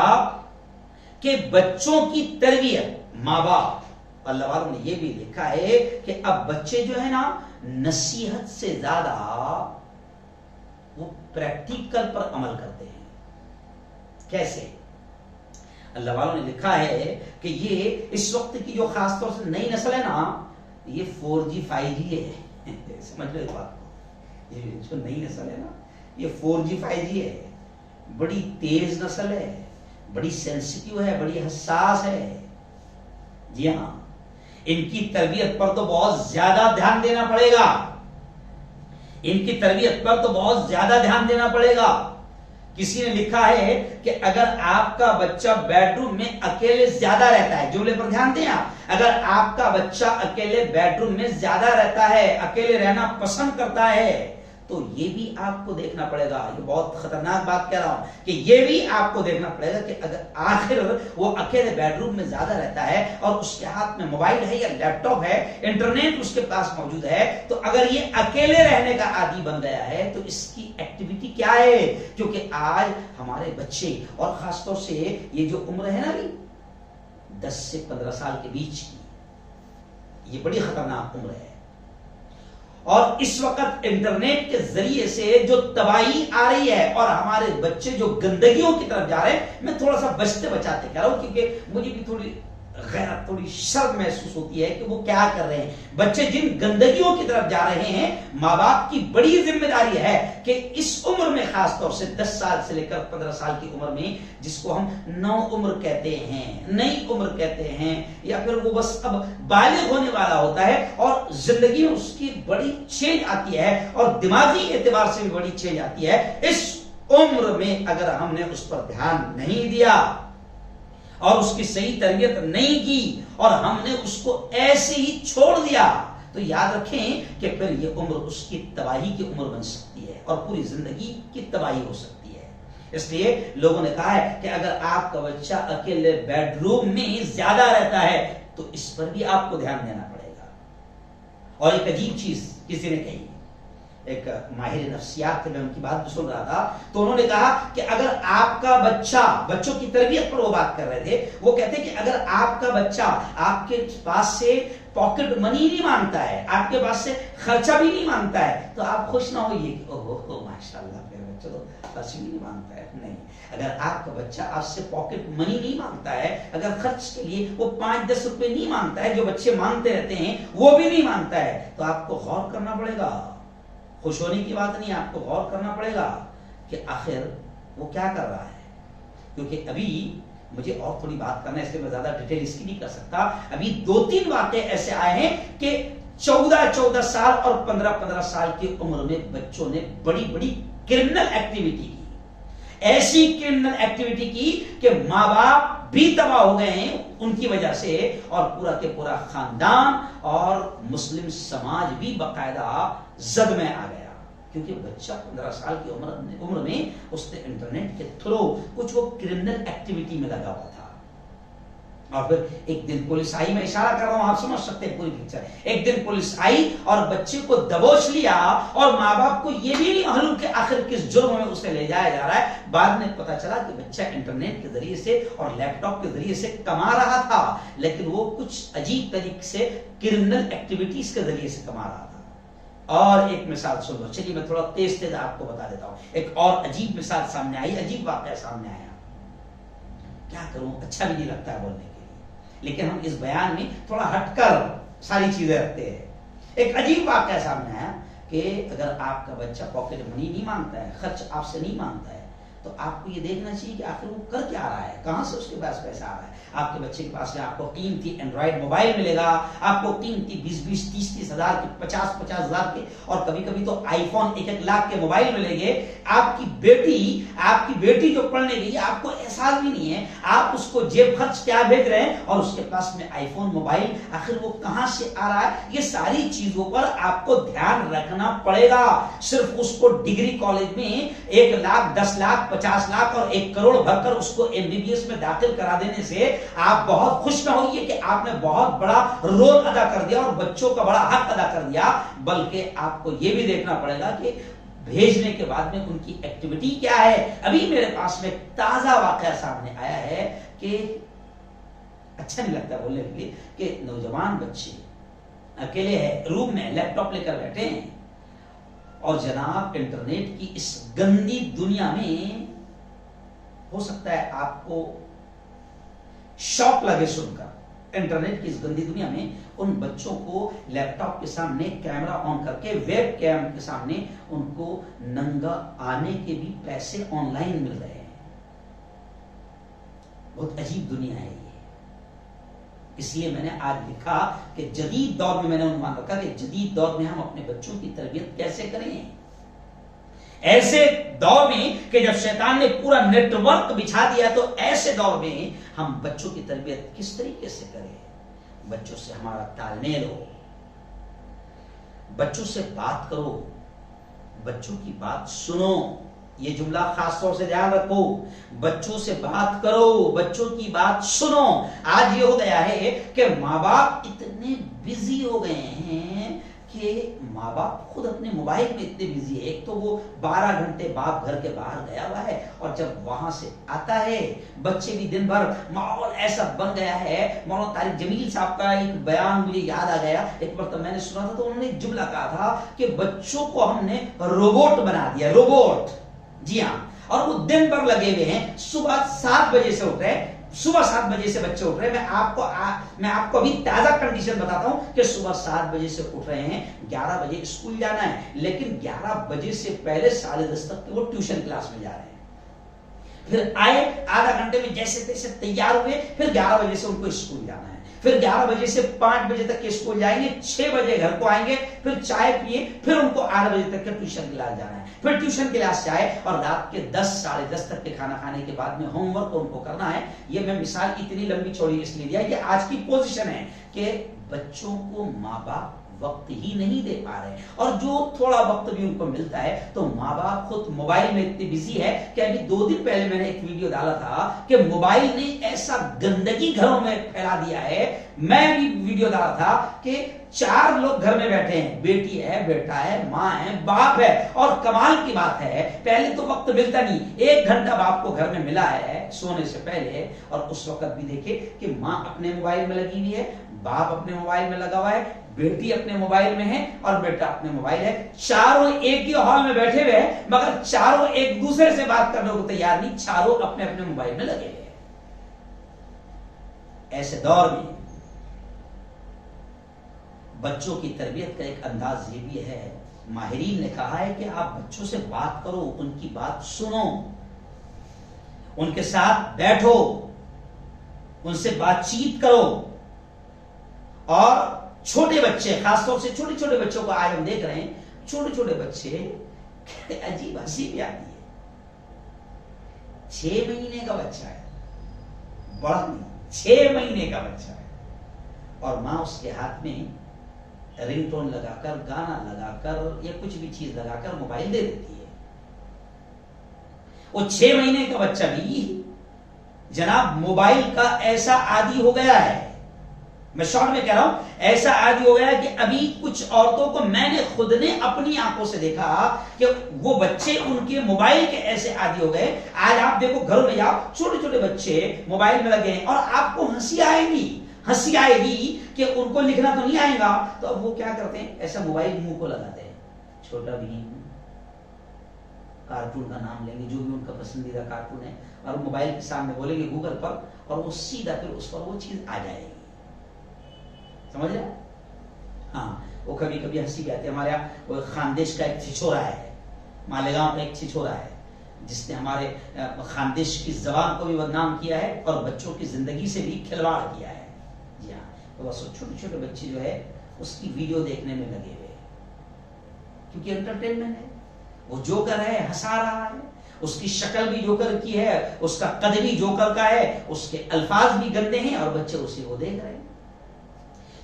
کہ بچوں کی تربیت ماں باپ، اللہ والوں نے یہ بھی لکھا ہے کہ اب بچے جو ہے نا نصیحت سے زیادہ وہ پریکٹیکل پر عمل کرتے ہیں. کیسے؟ اللہ والوں نے لکھا ہے کہ یہ اس وقت کی جو خاص طور سے نئی نسل ہے نا، یہ 4G 5G ہے. سمجھ لو اس بات کو، یہ جو نئی نسل ہے نا یہ 4G 5G ہے. بڑی تیز نسل ہے، بڑی سینسیٹیو ہے، بڑی حساس ہے. جی ہاں، ان کی تربیت پر تو بہت زیادہ دھیان دینا پڑے گا. ان کی تربیت پر تو بہت زیادہ دھیان دینا پڑے گا. کسی نے لکھا ہے کہ اگر آپ کا بچہ بیڈ روم میں اکیلے زیادہ رہتا ہے، جملے پر دھیان دیں آپ، اگر آپ کا بچہ اکیلے بیڈ روم میں زیادہ رہتا ہے، اکیلے رہنا پسند کرتا ہے، تو یہ بھی آپ کو دیکھنا پڑے گا. یہ بہت خطرناک بات کہہ رہا ہوں کہ یہ بھی آپ کو دیکھنا پڑے گا کہ اگر آخر وہ اکیلے بیڈ روم میں زیادہ رہتا ہے اور اس کے ہاتھ میں موبائل ہے یا لیپ ٹاپ ہے، انٹرنیٹ اس کے پاس موجود ہے، تو اگر یہ اکیلے رہنے کا عادی بن گیا ہے تو اس کی ایکٹیویٹی کیا ہے؟ کیونکہ آج ہمارے بچے اور خاص طور سے یہ جو عمر ہے نا 10 سے 15 سال کے بیچ کی، یہ بڑی خطرناک عمر ہے. اور اس وقت انٹرنیٹ کے ذریعے سے جو تباہی آ رہی ہے اور ہمارے بچے جو گندگیوں کی طرف جا رہے ہیں، میں تھوڑا سا بچتے بچاتے کہہ رہا ہوں کیونکہ مجھے بھی تھوڑی غیرت، تھوڑی شرم محسوس ہوتی ہے کہ وہ کیا کر رہے ہیں. بچے جن گندگیوں کی طرف جا رہے ہیں، ماں باپ کی بڑی ذمہ داری ہے کہ اس عمر میں خاص طور سے 10 سال سے لے کر 15 سال کی عمر میں، جس کو ہم نو عمر کہتے ہیں، نئی عمر کہتے ہیں، یا پھر وہ بس اب بالغ ہونے والا ہوتا ہے اور زندگی میں اس کی بڑی چینج آتی ہے اور دماغی اعتبار سے بھی بڑی چینج آتی ہے. اس عمر میں اگر ہم نے اس پر دھیان نہیں دیا اور اس کی صحیح تربیت نہیں کی اور ہم نے اس کو ایسے ہی چھوڑ دیا، تو یاد رکھیں کہ پھر یہ عمر اس کی تباہی کی عمر بن سکتی ہے اور پوری زندگی کی تباہی ہو سکتی ہے. اس لیے لوگوں نے کہا ہے کہ اگر آپ کا بچہ اکیلے بیڈ روم میں زیادہ رہتا ہے تو اس پر بھی آپ کو دھیان دینا پڑے گا. اور ایک عجیب چیز کسی نے کہی، ایک ماہر نفسیات تھے، میں ان کی بات سن رہا تھا، تو انہوں نے کہا کہ اگر آپ کا بچہ، بچوں کی تربیت پر وہ بات کر رہے تھے، وہ کہتے کہ اگر آپ کا بچہ آپ کے پاس سے پاکٹ منی نہیں مانگتا ہے، آپ کے پاس سے خرچہ بھی نہیں مانگتا ہے، تو آپ خوش نہ ہوئیے کہ اوہ ماشاءاللہ میرا بچہ تو خرچ بھی نہیں مانگتا ہے. نہیں، اگر آپ کا بچہ آپ سے پاکٹ منی نہیں مانگتا ہے، اگر خرچ کے لیے وہ 5-10 روپے نہیں مانگتا ہے، جو بچے مانگتے رہتے ہیں وہ بھی نہیں مانگتا ہے، تو آپ کو غور کرنا پڑے گا. خوش ہونے کی بات نہیں، آپ کو غور کرنا پڑے گا کہ آخر وہ کیا کر رہا ہے. کیونکہ ابھی مجھے اور تھوڑی بات کرنا ہے، اس لیے میں زیادہ ڈیٹیل اس کی نہیں کر سکتا. ابھی 2-3 واقعے ایسے آئے ہیں کہ 14 سال اور 15 سال کی عمر میں بچوں نے بڑی بڑی کرمنل ایکٹیویٹی کی، ایسی کرمنل ایکٹیویٹی کی کہ ماں باپ بھی تباہ ہو گئے ہیں ان کی وجہ سے، اور پورا کے پورا خاندان اور مسلم سماج بھی باقاعدہ زد میں آ گیا. کیونکہ بچہ 15 سال کی عمر میں اس نے انٹرنیٹ کے تھرو کچھ وہ کرمنل ایکٹیویٹی میں لگا ہوا تھا. اور پھر ایک دن پولیس آئی، میں اشارہ کر رہا ہوں، آپ سمجھ سکتے ہیں پوری پکچر. ایک دن پولیس آئی اور بچے کو دبوچ لیا، اور ماں باپ کو یہ بھی نہیں معلوم کہ آخر کس جرم میں اسے لے جایا جا رہا ہے. بعد میں پتا چلا کہ بچہ انٹرنیٹ کے ذریعے سے اور لیپ ٹاپ کے ذریعے سے کما رہا تھا، لیکن وہ کچھ عجیب طریقے سے کرمنل ایکٹیویٹیز کے ذریعے سے کما رہا تھا. اور ایک مثال سن لو، چلیے میں تھوڑا تیز آپ کو بتا دیتا ہوں. ایک اور عجیب مثال سامنے آئی، عجیب واقعہ سامنے آیا. کیا کروں، اچھا بھی نہیں لگتا ہے بولنے کے لیے، لیکن ہم اس بیان میں تھوڑا ہٹ کر ساری چیزیں رکھتے ہیں. ایک عجیب واقعہ سامنے آیا کہ اگر آپ کا بچہ پاکٹ منی نہیں مانگتا ہے، خرچ آپ سے نہیں مانگتا ہے، تو آپ کو یہ دیکھنا چاہیے کہ آخر وہ کر کیا رہا ہے, کہاں سے اس کے پاس پیسہ آ رہا ہے. آپ کے بچے کے پاس میں آپ کو قیمتی اینڈرائڈ موبائل ملے گا, آپ کو قیمتی 20-20, 30-30 ہزار کے, 50-50 ہزار کے, اور کبھی کبھی تو آئی فون 1-1 لاکھ کے موبائل ملیں گے. آپ کی بیٹی جو پڑھنے گئی, آپ کو احساس بھی نہیں ہے آپ اس کو جیب خرچ کیا بھیج رہے ہیں, اور اس کے پاس میں آئی فون موبائل آخر وہ کہاں سے آ رہا ہے. یہ ساری چیزوں پر آپ کو دھیان رکھنا پڑے گا. صرف اس کو ڈگری کالج میں 1 لاکھ, 10 لاکھ, 50 لاکھ اور 1 کروڑ بھر کر اس کو MBBS میں داخل کرا دینے سے آپ بہت خوش نہ ہوئیے کہ آپ نے بہت بڑا رول ادا کر دیا اور بچوں کا بڑا حق ادا کر دیا, بلکہ آپ کو یہ بھی دیکھنا پڑے گا کہ بھیجنے کے بعد میں ان کی ایکٹیویٹی کیا ہے. ابھی میرے پاس میں تازہ واقعہ سامنے آیا ہے کہ اچھا نہیں لگتا بولنے کے لیے کہ نوجوان بچے اکیلے ہیں, روم میں لیپ ٹاپ لے کر بیٹھے ہیں, اور جناب انٹرنیٹ کی اس گندی دنیا میں, ہو سکتا ہے آپ کو شوق لگے سن کر, انٹرنیٹ کی اس گندی دنیا میں ان بچوں کو لیپ ٹاپ کے سامنے کیمرہ آن کر کے, ویب کیم کے سامنے ان کو ننگا آنے کے بھی پیسے آن لائن مل رہے ہیں. بہت عجیب دنیا ہے یہ. اس لیے میں نے آج لکھا کہ جدید دور میں, میں نے عنوان رکھا کہ جدید دور میں ہم اپنے بچوں کی تربیت کیسے کریں. ایسے دور میں کہ جب شیطان نے پورا نیٹ ورک بچھا دیا, تو ایسے دور میں ہم بچوں کی تربیت کس طریقے سے کریں. بچوں سے ہمارا تال میل ہو, بچوں سے بات کرو, بچوں کی بات سنو. یہ جملہ خاص طور سے دھیان رکھو, بچوں سے بات کرو, بچوں کی بات سنو. آج یہ ہو گیا ہے کہ ماں باپ اتنے بزی ہو گئے ہیں کہ ماں باپ خود اپنے موبائل میں اتنے بزی ہے. ایک تو وہ 12 گھنٹے باپ گھر کے باہر گیا ہوا ہے, اور جب وہاں سے آتا ہے بچے بھی دن بھر, ماحول ایسا بن گیا ہے. مولانا طارق جمیل صاحب کا ایک بیان مجھے یاد آ گیا, ایک بار میں نے سنا تھا تو انہوں نے ایک جملہ کہا تھا کہ بچوں کو ہم نے روبوٹ بنا دیا, روبوٹ. جی ہاں, اور وہ دن بھر لگے ہوئے ہیں. صبح 7 بجے سے اٹھ رہے, صبح 7 بجے سے بچے اٹھ رہے ہیں. میں آپ کو ابھی تازہ کنڈیشن بتاتا ہوں کہ صبح 7 بجے سے اٹھ رہے ہیں, 11 بجے اسکول جانا ہے, لیکن 11 بجے سے پہلے 10:30 تک وہ ٹیوشن کلاس میں جا رہے ہیں. پھر آئے, آدھا گھنٹے میں جیسے تیسے تیار ہوئے, پھر 11 بجے سے ان کو اسکول جانا ہے. پھر 11 بجے سے 5 بجے تک کے اسکول جائیں گے, 6 بجے گھر کو آئیں گے, پھر چائے پیے, پھر ان کو 8 بجے تک کے ٹیوشن کلاس جانا ہے. پھر ٹیوشن کلاس جائے اور رات کے 10 ساڑھے 10 تک کے کھانا کھانے کے بعد میں ہوم ورک ان کو کرنا ہے. یہ میں مثال اتنی لمبی چھوڑی اس لیے دیا, یہ آج کی پوزیشن ہے کہ بچوں کو ماں باپ وقت ہی نہیں دے پا رہے, اور جو تھوڑا وقت بھی ان کو ملتا ہے تو ماں باپ خود موبائل میں اتنے بزی ہے کہ ابھی 2 دن پہلے میں نے ایک ویڈیو ڈالا تھا کہ موبائل نے ایسا گندگی گھروں میں پھیلا دیا ہے. میں بھی ویڈیو ڈالا تھا کہ 4 لوگ گھر میں بیٹھے ہیں, بیٹی ہے, بیٹا ہے, ماں ہے, باپ ہے, اور کمال کی بات ہے پہلے تو وقت ملتا نہیں, 1 گھنٹہ باپ کو گھر میں ملا ہے سونے سے پہلے, اور اس وقت بھی دیکھے کہ ماں اپنے موبائل میں لگی ہوئی ہے, باپ اپنے موبائل میں لگا ہوا ہے, بیٹی اپنے موبائل میں ہے, اور بیٹا اپنے موبائل ہے. چاروں ایک ہی ہال میں بیٹھے ہوئے ہیں, مگر چاروں ایک دوسرے سے بات کرنے کو تیار نہیں, چاروں اپنے اپنے موبائل میں لگے ہوئے ہیں. ایسے دور میں بچوں کی تربیت کا ایک انداز یہ بھی ہے, ماہرین نے کہا ہے کہ آپ بچوں سے بات کرو, ان کی بات سنو, ان کے ساتھ بیٹھو, ان سے بات چیت کرو. اور چھوٹے بچے, خاص طور سے چھوٹے چھوٹے بچوں کو آج ہم دیکھ رہے ہیں, چھوٹے چھوٹے بچے, عجیب ہنسی بھی آتی ہے. 6 مہینے کا بچہ ہے, بڑا نہیں, 6 مہینے کا بچہ ہے, اور ماں اس کے ہاتھ میں رنگ ٹون لگا کر, گانا لگا کر, یا کچھ بھی چیز لگا کر موبائل دے دیتی ہے. وہ 6 مہینے کا بچہ بھی جناب موبائل کا ایسا عادی ہو گیا ہے, میں شارٹ میں کہہ رہا ہوں, ایسا عادی ہو گیا ہے کہ ابھی کچھ عورتوں کو میں نے خود نے اپنی آنکھوں سے دیکھا کہ وہ بچے ان کے موبائل کے ایسے عادی ہو گئے. آج آپ دیکھو گھروں میں جاؤ, چھوٹے چھوٹے بچے موبائل میں لگے ہیں, اور آپ کو ہنسی آئے گی کہ ان کو لکھنا تو نہیں آئے گا, تو اب وہ کیا کرتے ہیں, ایسا موبائل منہ کو لگاتے ہیں, چھوٹا بھیم, کارٹون کا نام لیں گے, جو بھی ان کا پسندیدہ کارٹون ہے, اور موبائل کے سامنے بولیں گے گوگل پر, اور وہ سیدھا پھر اس پر وہ چیز آ جائے گی. سمجھ رہے؟ ہاں, وہ کبھی کبھی ہنسی بھی آتی ہے. ہمارے یہاں وہ خاندیش کا ایک چھچورا ہے, مالیگاؤں کا ایک چھچورا ہے, جس نے ہمارے خاندش کی زبان کو بھی بدنام کیا ہے اور بچوں کی زندگی سے بھی کھلواڑ کیا ہے. جی ہاں, تو بس چھوٹے چھوٹے بچے جو ہے اس کی ویڈیو دیکھنے میں لگے ہوئے کیونکہ انٹرٹینمنٹ ہے. وہ جوکر ہے, ہنسا رہا ہے, اس کی شکل بھی جوکر کی ہے, اس کا قد بھی جوکر کا ہے, اس کے الفاظ بھی گندے ہیں اور بچے اسی کو دیکھ رہے ہیں.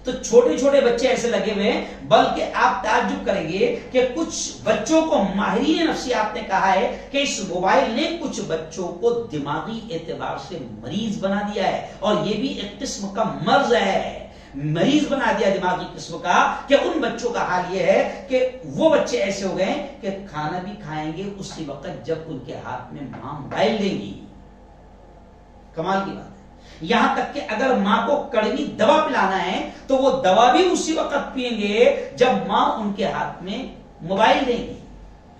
تو چھوٹے چھوٹے بچے ایسے لگے ہوئے ہیں, بلکہ آپ تعجب کریں گے کہ کچھ بچوں کو ماہرین نفسیات نے کہا ہے کہ اس موبائل نے کچھ بچوں کو دماغی اعتبار سے مریض بنا دیا ہے, اور یہ بھی ایک قسم کا مرض ہے, مریض بنا دیا دماغی قسم کا, کہ ان بچوں کا حال یہ ہے کہ وہ بچے ایسے ہو گئے کہ کھانا بھی کھائیں گے اسی وقت جب ان کے ہاتھ میں ماں موبائل دیں گی. کمال کی بات ہے. یہاں تک کہ اگر ماں کو کڑوی دوا پلانا ہے تو وہ دوا بھی اسی وقت پئیں گے جب ماں ان کے ہاتھ میں موبائل دیں گی.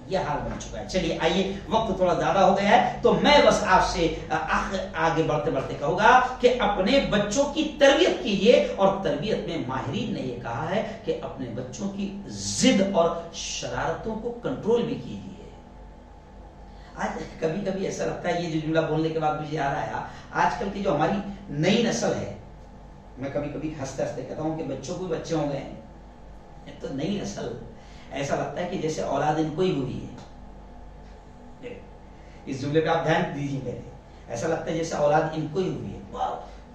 یہ حال بن چکا ہے. چلیے آئیے, وقت تھوڑا زیادہ ہو گیا ہے تو میں بس آپ سے آگے بڑھتے بڑھتے کہوں گا کہ اپنے بچوں کی تربیت کیجیے, اور تربیت میں ماہرین نے یہ کہا ہے کہ اپنے بچوں کی ضد اور شرارتوں کو کنٹرول بھی کیجیے. آج کبھی کبھی ایسا لگتا ہے, یہ جو جملہ بولنے کے بعد مجھے آ رہا ہے, آج کل کی جو ہماری نئی نسل ہے, میں کبھی کبھی ہنستے ہنستے کہتا ہوں کہ بچوں کو بچے ہو گئے ہیں, تو نئی نسل ایسا لگتا ہے کہ جیسے اولاد ان کو ہی ہوئی ہے. اس جملے پہ آپ دھیان دیجیے میرے, ایسا لگتا ہے جیسے اولاد ان کو ہی ہوئی ہے.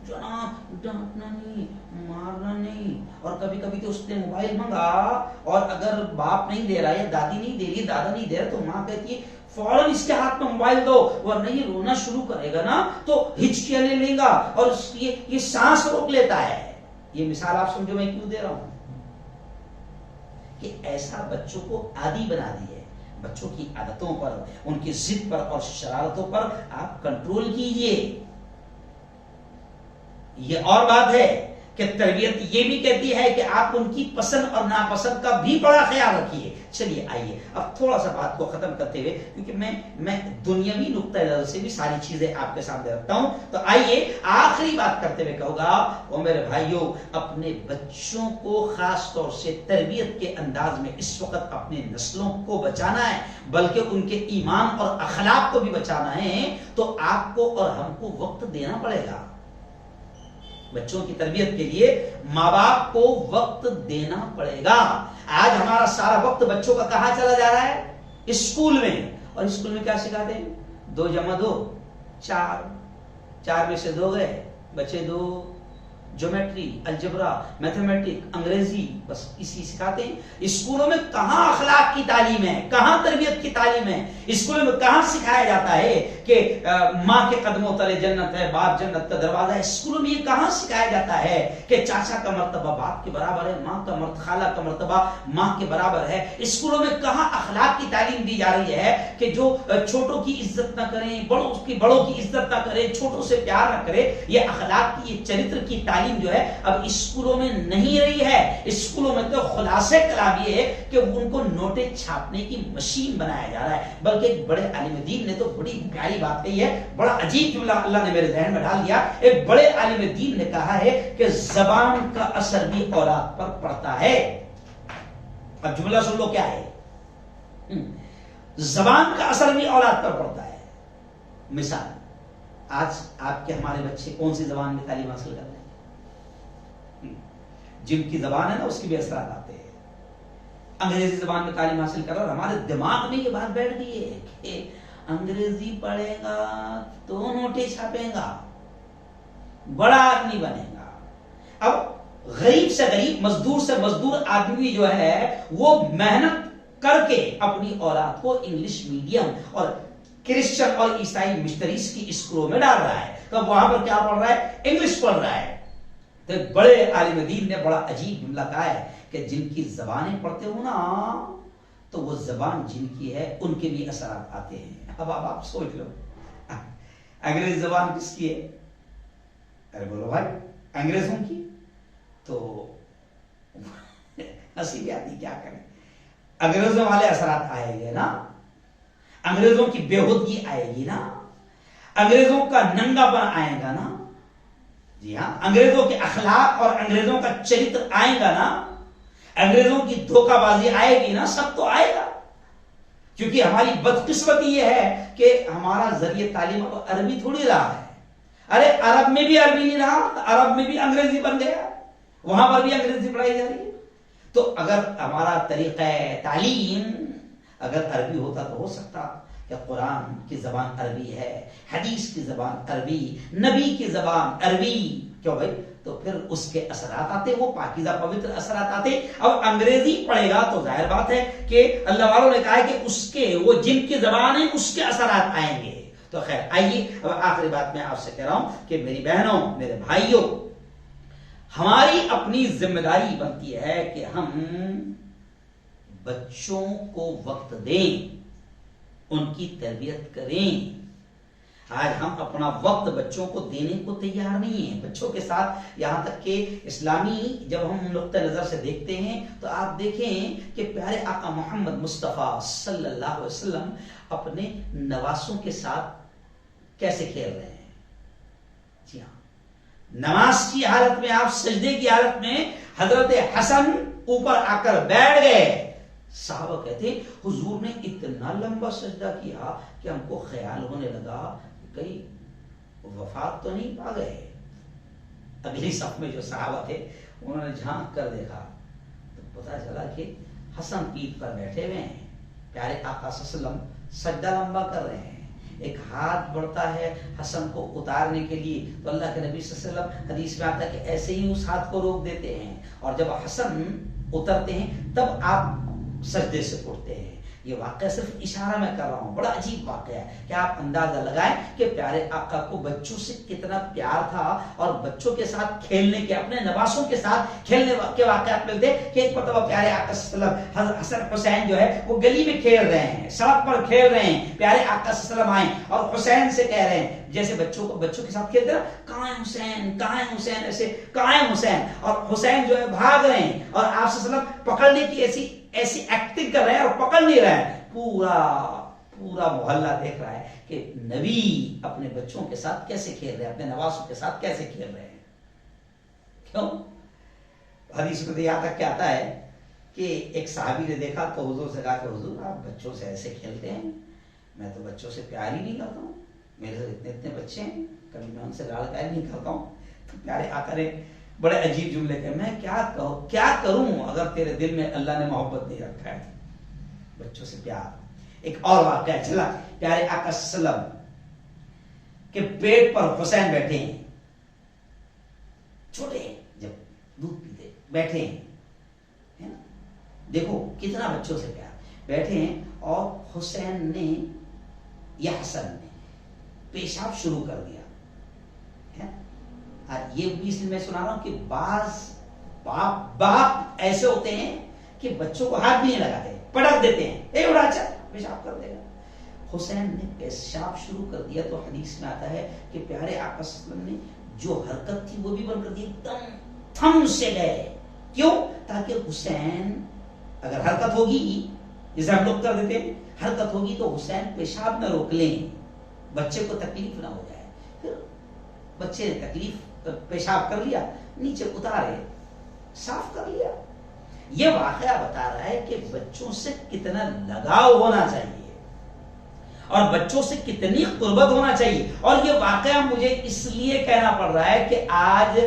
جناب ڈانٹنا نہیں, مارنا نہیں, اور کبھی کبھی تو اس نے موبائل مانگا اور اگر باپ نہیں دے رہا یا دادی نہیں دے رہی, دادا نہیں دے رہا, تو ماں کہتی ہے فوراً اس کے ہاتھ میں موبائل دو, ورنہ یہ رونا شروع کرے گا نا تو ہچکیاں لے گا اور یہ سانس روک لیتا ہے. یہ مثال آپ سمجھو میں کیوں دے رہا ہوں, کہ ایسا بچوں کو عادی بنا دی ہے. بچوں کی عادتوں پر, ان کی ضد پر اور شرارتوں پر آپ کنٹرول کیجئے. یہ اور بات ہے کہ تربیت یہ بھی کہتی ہے کہ آپ ان کی پسند اور ناپسند کا بھی بڑا خیال رکھیے. چلیے آئیے اب تھوڑا سا بات کو ختم کرتے ہوئے, کیونکہ میں دنیاوی نقطہ نظر سے بھی ساری چیزیں آپ کے سامنے رکھتا ہوں, تو آئیے آخری بات کرتے ہوئے کہوں گا, وہ میرے بھائیوں, اپنے بچوں کو خاص طور سے تربیت کے انداز میں اس وقت اپنے نسلوں کو بچانا ہے, بلکہ ان کے ایمان اور اخلاق کو بھی بچانا ہے, تو آپ کو اور ہم کو وقت دینا پڑے گا. بچوں کی تربیت کے لیے ماں باپ کو وقت دینا پڑے گا. آج ہمارا سارا وقت بچوں کا کہاں چلا جا رہا ہے؟ اسکول میں. اور اسکول میں کیا سکھاتے ہیں؟ 2 + 2 4, 4 میں سے 2 گئے, بچے 2, جیومیٹری, الجبرا, میتھمیٹک, انگریزی, بس اسی سکھاتے ہیں. اسکولوں میں کہاں اخلاق کی تعلیم ہے, کہاں تربیت کی تعلیم ہے؟ اسکولوں میں کہاں سکھایا جاتا ہے کہ ماں کے قدموں تلے جنت ہے, باپ جنت کا دروازہ ہے؟ اسکولوں میں یہ کہاں سکھایا جاتا ہے کہ چاچا کا مرتبہ باپ کے برابر ہے, ماں کا خالہ کا مرتبہ ماں کے برابر ہے؟ اسکولوں میں کہاں اخلاق کی تعلیم دی جا رہی ہے کہ جو چھوٹوں کی عزت نہ کریں, بڑوں کی عزت نہ کریں, چھوٹوں سے پیار نہ کرے؟ یہ اخلاق کی, یہ چرتر کی تعلیم جو ہے اب اسکولوں میں نہیں رہی ہے. اسکولوں میں تو خلاصے کلام یہ ہے کہ ان کو نوٹیں چھاپنے کی مشین بنایا جا رہا ہے. بلکہ ایک بڑے عالم دین نے تو بڑی پیاری بات کہی ہے, بڑا عجیب جملہ اللہ نے میرے ذہن میں ڈال دیا. ایک بڑے عالم دین نے کہا ہے کہ زبان کا اثر بھی اولاد پر پڑتا ہے. اب جملہ سن لو کیا ہے, زبان کا اثر بھی اولاد پر پڑتا ہے. مثال, آج آپ کے ہمارے بچے کون سی زبان میں تعلیم حاصل کر رہے ہیں؟ جن کی زبان ہے نا اس کی بھی اثرات آتے ہیں. انگریزی زبان میں تعلیم حاصل کر رہا, اور ہمارے دماغ میں یہ بات بیٹھ گئی ہے کہ انگریزی پڑھے گا تو نوٹیں چھاپے گا, بڑا آدمی بنے گا. اب غریب سے غریب, مزدور سے مزدور آدمی جو ہے وہ محنت کر کے اپنی اولاد کو انگلش میڈیم اور کرسچن اور عیسائی مشنریز کی اسکولوں میں ڈال رہا ہے. تو وہاں پر کیا پڑھ رہا ہے؟ انگلش پڑھ رہا ہے. تو ایک بڑے عالم دین نے بڑا عجیب جملہ کہا ہے کہ جن کی زبانیں پڑھتے ہو نا, تو وہ زبان جن کی ہے ان کے بھی اثرات آتے ہیں. اب آپ سوچ لو, انگریزی زبان کس کی ہے؟ ارے بولو بھائی, انگریزوں کی. تو ہنسی بھی آتی, کیا کریں, انگریزوں والے اثرات آئیں گے نا, انگریزوں کی بےہودگی آئے گی نا, انگریزوں کا ننگا پن آئے گا نا. جی ہاں, انگریزوں کے اخلاق اور انگریزوں کا چرتر آئے گا نا, انگریزوں کی دھوکہ بازی آئے گی نا, سب تو آئے گا. کیونکہ ہماری بدقسمتی یہ ہے کہ ہمارا ذریعہ تعلیم اب عربی تھوڑی رہا ہے. ارے عرب میں بھی عربی نہیں رہا، عرب میں بھی انگریزی بن گیا، وہاں پر بھی انگریزی پڑھائی جا رہی ہے. تو اگر ہمارا طریقہ تعلیم اگر عربی ہوتا تو ہو سکتا کہ قرآن کی زبان عربی ہے، حدیث کی زبان عربی، نبی کی زبان عربی. کیوں بھائی؟ تو پھر اس کے اثرات آتے، وہ پاکیزہ پوتر اثرات آتے. اب انگریزی پڑھے گا تو ظاہر بات ہے کہ اللہ والوں نے کہا ہے کہ اس کے وہ جن کی زبان ہے اس کے اثرات آئیں گے. تو خیر آئیے اب آخری بات میں آپ سے کہہ رہا ہوں کہ میری بہنوں، میرے بھائیوں، ہماری اپنی ذمہ داری بنتی ہے کہ ہم بچوں کو وقت دیں، ان کی تربیت کریں. آج ہم اپنا وقت بچوں کو دینے کو تیار نہیں ہیں. بچوں کے ساتھ یہاں تک کہ اسلامی جب ہم نقطہ نظر سے دیکھتے ہیں تو آپ دیکھیں کہ پیارے آقا محمد مصطفیٰ صلی اللہ علیہ وسلم اپنے نواسوں کے ساتھ کیسے کھیل رہے ہیں. جی ہاں، نماز کی حالت میں، آپ سجدے کی حالت میں حضرت حسن اوپر آ کر بیٹھ گئے. صحابہ کہتے ہیں حضور نے اتنا لمبا سجدہ کیا کہ ہم کو خیال ہونے لگا کہیں وفات تو نہیں پا گئے. اگلی صف میں جو صحابہ تھے انہوں نے جھانک کر دیکھا تو پتا چلا کہ حسن پیٹھ پر بیٹھے ہوئے ہیں. پیارے آقا صلی اللہ علیہ وسلم سجدہ لمبا کر رہے ہیں، ایک ہاتھ بڑھتا ہے حسن کو اتارنے کے لیے تو اللہ کے نبی صلی اللہ علیہ وسلم حدیث میں آتا ہے کہ ایسے ہی اس ہاتھ کو روک دیتے ہیں، اور جب حسن اترتے ہیں تب آپ سجدے سے اٹھتے ہیں. یہ واقعہ صرف اشارہ میں کر رہا ہوں، بڑا عجیب واقعہ ہے کہ آپ اندازہ لگائیں کہ پیارے آقا کو بچوں سے کتنا پیار تھا، اور بچوں کے ساتھ کھیلنے کے، اپنے نواسوں کے ساتھ کھیلنے کے واقعات ملتے کہ ایک مرتبہ پیارے آقا صلی اللہ علیہ وسلم حسن حسین جو ہے وہ گلی میں کھیل رہے ہیں، سڑک پر کھیل رہے ہیں. پیارے آقا صلی اللہ علیہ وسلم آئے اور حسین سے کہہ رہے ہیں، جیسے بچوں کے ساتھ کھیلتے نا، کہاں ہے حسین، کہاں ہے حسین، ایسے کہاں ہے حسین، اور حسین جو ہے بھاگ رہے ہیں اور آپ صلی اللہ علیہ وسلم پکڑنے کی ایسی ایکٹنگ کر رہے ہیں اور پکڑ نہیں رہے ہیں. پورا محلہ دیکھ رہا ہے کہ نبی اپنے بچوں کے ساتھ کیسے کھیل رہے ہیں، اپنے نواسوں کے ساتھ کیسے کھیل رہے ہیں. کیوں؟ حدیث میں یہاں تک کیا آتا ہے کہ ایک صحابی نے دیکھا تو حضور سے کہا کہ حضور آپ بچوں سے ایسے کھیلتے ہیں، میں تو بچوں سے پیار ہی نہیں کرتا ہوں، میرے سے اتنے بچے ہیں، کبھی میں ان سے لاڑ پیار نہیں کرتا ہوں. تو پیارے آقا نے بڑے عجیب جملے کہ میں کیا کروں اگر تیرے دل میں اللہ نے محبت نہیں رکھا ہے بچوں سے پیار. ایک اور واقعہ چلا، پیارے آقا صلی اللہ علیہ وسلم کے پیٹ پر حسین بیٹھے ہیں، چھوٹے جب دودھ پیتے بیٹھے ہیں، دیکھو کتنا بچوں سے پیار، بیٹھے ہیں اور حسین نے یا حسن نے پیشاب شروع کر دیا. یہ بھی اس لیے میں سنا رہا ہوں کہ بعض باپ ایسے ہوتے ہیں کہ بچوں کو ہاتھ بھی نہیں لگاتے، پٹک دیتے ہیں، اے اڑا چل پیشاب کر دے گا. حسین نے پیشاب شروع کر دیا تو حدیث میں آتا ہے کہ پیارے آقا صلی اللہ علیہ وسلم نے جو حرکت تھی وہ بھی بند کر دی، ایک دم تھم سے گئے. کیوں؟ تاکہ حسین اگر حرکت ہوگی، جیسے ہم لوگ کر دیتے ہیں، حرکت ہوگی تو حسین پیشاب نہ روک لیں، بچے کو تکلیف نہ ہو جائے. پھر بچے نے تکلیف، پیشاب کر لیا، نیچے اتارے، صاف کر لیا. یہ واقعہ بتا رہا ہے کہ بچوں سے کتنا لگاؤ ہونا چاہیے اور بچوں سے کتنی قربت ہونا چاہیے. اور یہ واقعہ مجھے اس لیے کہنا پڑ رہا ہے کہ آج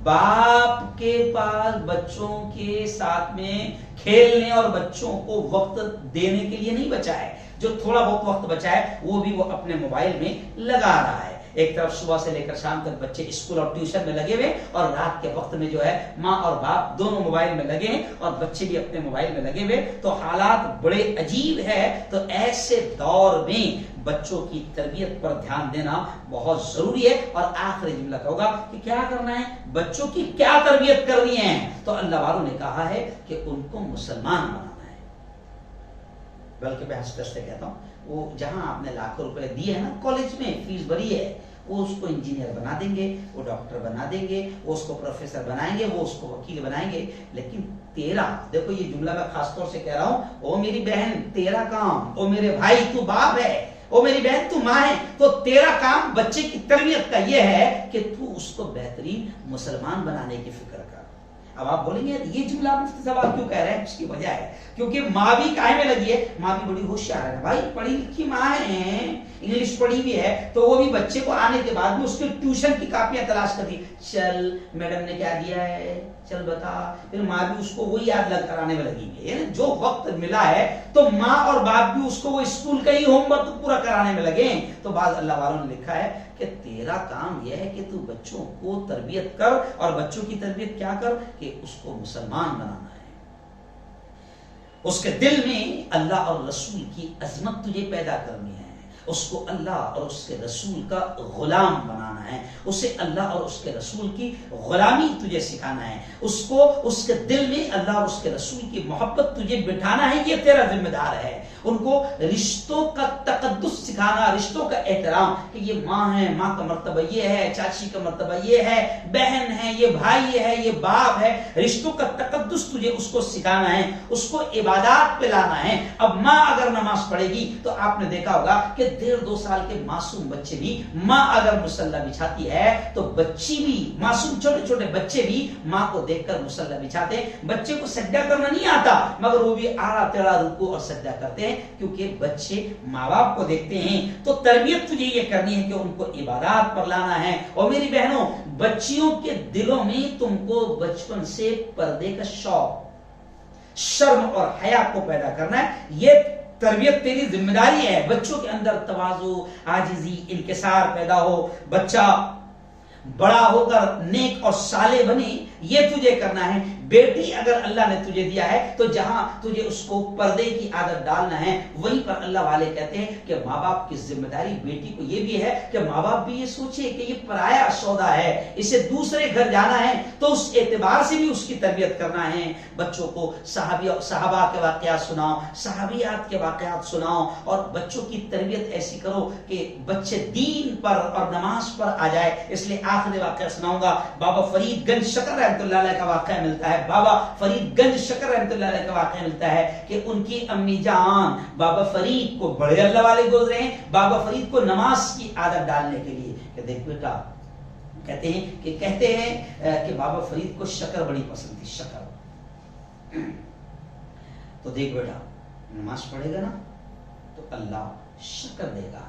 باپ کے پاس بچوں کے ساتھ میں کھیلنے اور بچوں کو وقت دینے کے لیے نہیں بچا ہے. جو تھوڑا بہت وقت بچا ہے وہ بھی وہ اپنے موبائل میں لگا رہا ہے. ایک طرف صبح سے لے کر شام تک بچے اسکول اور ٹیوشن میں لگے ہوئے، اور رات کے وقت میں جو ہے ماں اور باپ دونوں موبائل میں لگے ہیں اور بچے بھی اپنے موبائل میں لگے ہوئے. تو حالات بڑے عجیب ہے. تو ایسے دور میں بچوں کی تربیت پر دھیان دینا بہت ضروری ہے. اور آخری جملہ ہوگا کہ کیا کرنا ہے، بچوں کی کیا تربیت کرنی ہے. تو اللہ والوں نے کہا ہے کہ ان کو مسلمان بنانا ہے. بلکہ میں ہنستے ہنستے کہتا ہوں، وہ جہاں آپ نے لاکھوں روپے دیے ہیں نا، کالج میں فیس بھری ہے، وہ اس کو انجینئر بنا دیں گے، وہ ڈاکٹر بنا دیں گے، وہ اس کو پروفیسر بنائیں گے، وہ اس کو وکیل بنائیں گے. لیکن تیرا، دیکھو یہ جملہ میں خاص طور سے کہہ رہا ہوں، او میری بہن تیرا کام، او میرے بھائی تو باپ ہے، او میری بہن تو ماں ہے، تو تیرا کام بچے کی تربیت کا یہ ہے کہ تو اس کو بہترین مسلمان بنانے کی فکر کر. اب آپ بولیں گے یہ جملہ مفتی صاحب آپ کیوں کہہ رہے ہیں؟ اس کی وجہ ہے کیونکہ ماں بھی کاہے میں لگی ہے، ماں بھی بڑی ہوشیار ہے بھائی، پڑھی لکھی ماں ہے، انگلش پڑھی بھی ہے، تو وہ بھی بچے کو آنے کے بعد بھی اس کے ٹیوشن کی کاپیاں تلاش کرتی، چل میڈم نے کیا دیا ہے، چل بتا، پھر ماں بھی اس کو وہی یاد لگ کرانے میں لگی ہے، یعنی جو وقت ملا ہے تو ماں اور باپ بھی اس کو وہ اسکول کا ہی ہوم ورک پورا کرانے میں لگے ہیں۔ تو بعض اللہ والوں نے لکھا ہے کہ تیرا کام یہ ہے کہ تو بچوں کو تربیت کر، اور بچوں کی تربیت کیا کر کہ اس کو مسلمان بنانا ہے، اس کے دل میں اللہ اور رسول کی عظمت تجھے پیدا کرنی ہے، اس کو اللہ اور اس کے رسول کا غلام بنانا ہے، اسے اللہ اور اس کے رسول کی غلامی تجھے سکھانا ہے، اس کو اس کے دل میں اللہ اور اس کے رسول کی محبت تجھے بٹھانا ہے، یہ تیرا ذمہ دار ہے۔ ان کو رشتوں کا تقدس سکھانا، رشتوں کا احترام، کہ یہ ماں ہے، ماں کا مرتبہ یہ ہے، چاچی کا مرتبہ یہ ہے، بہن ہے، یہ بھائی ہے، یہ باپ ہے، رشتوں کا تقدس تجھے اس کو سکھانا ہے، اس کو عبادات پہ لانا ہے۔ اب ماں اگر نماز پڑھے گی تو آپ نے دیکھا ہوگا کہ 1.5-2 سال کے معصوم بچے بھی، ماں اگر مصلی بچھاتی ہے تو بچی بھی، معصوم چھوٹے چھوٹے بچے بھی ماں کو دیکھ کر مصلی بچھاتے ہیں۔ بچے کو سجدہ کرنا نہیں آتا مگر وہ بھی آڑا ٹیڑھا رکوع اور سجدہ کرتے ہیں، کیونکہ بچے ماں باپ کو دیکھتے ہیں۔ تو تربیت تجھے یہ کرنی ہے کہ ان کو عبادات پر لانا ہے۔ اور میری بہنوں، بچیوں کے دلوں میں تم کو بچپن سے پردے کا شوق، شرم اور حیا کو پیدا کرنا ہے، یہ تربیت تیری ذمہ داری ہے۔ بچوں کے اندر تواضع، عاجزی، انکسار پیدا ہو، بچہ بڑا ہو کر نیک اور صالح بنے، یہ تجھے کرنا ہے۔ بیٹی اگر اللہ نے تجھے دیا ہے تو جہاں تجھے اس کو پردے کی عادت ڈالنا ہے، وہیں پر اللہ والے کہتے ہیں کہ ماں باپ کی ذمہ داری بیٹی کو یہ بھی ہے کہ ماں باپ بھی یہ سوچے کہ یہ پرایا سودا ہے، اسے دوسرے گھر جانا ہے، تو اس اعتبار سے بھی اس کی تربیت کرنا ہے۔ بچوں کو صحابہ کے واقعات سناؤ، صحابیات کے واقعات سناؤ، اور بچوں کی تربیت ایسی کرو کہ بچے دین پر اور نماز پر آ جائے۔ اس لیے آخری واقعہ سناؤں گا، بابا فرید گنج شکر رحمۃ اللہ علیہ کا واقعہ ملتا ہے، بابا فرید گنج شکر رحمۃ اللہ علیہ کا واقعہ ملتا ہے کہ ان کی امی جان بابا فرید کو، بڑے اللہ والے گزرے ہیں، بابا فرید کو نماز کی عادت ڈالنے کے لیے کہ دیکھ بیٹا، کہتے ہیں کہ بابا فرید کو شکر بڑی پسند تھی، شکر، تو دیکھ بیٹا نماز پڑھے گا نا تو اللہ شکر دے گا۔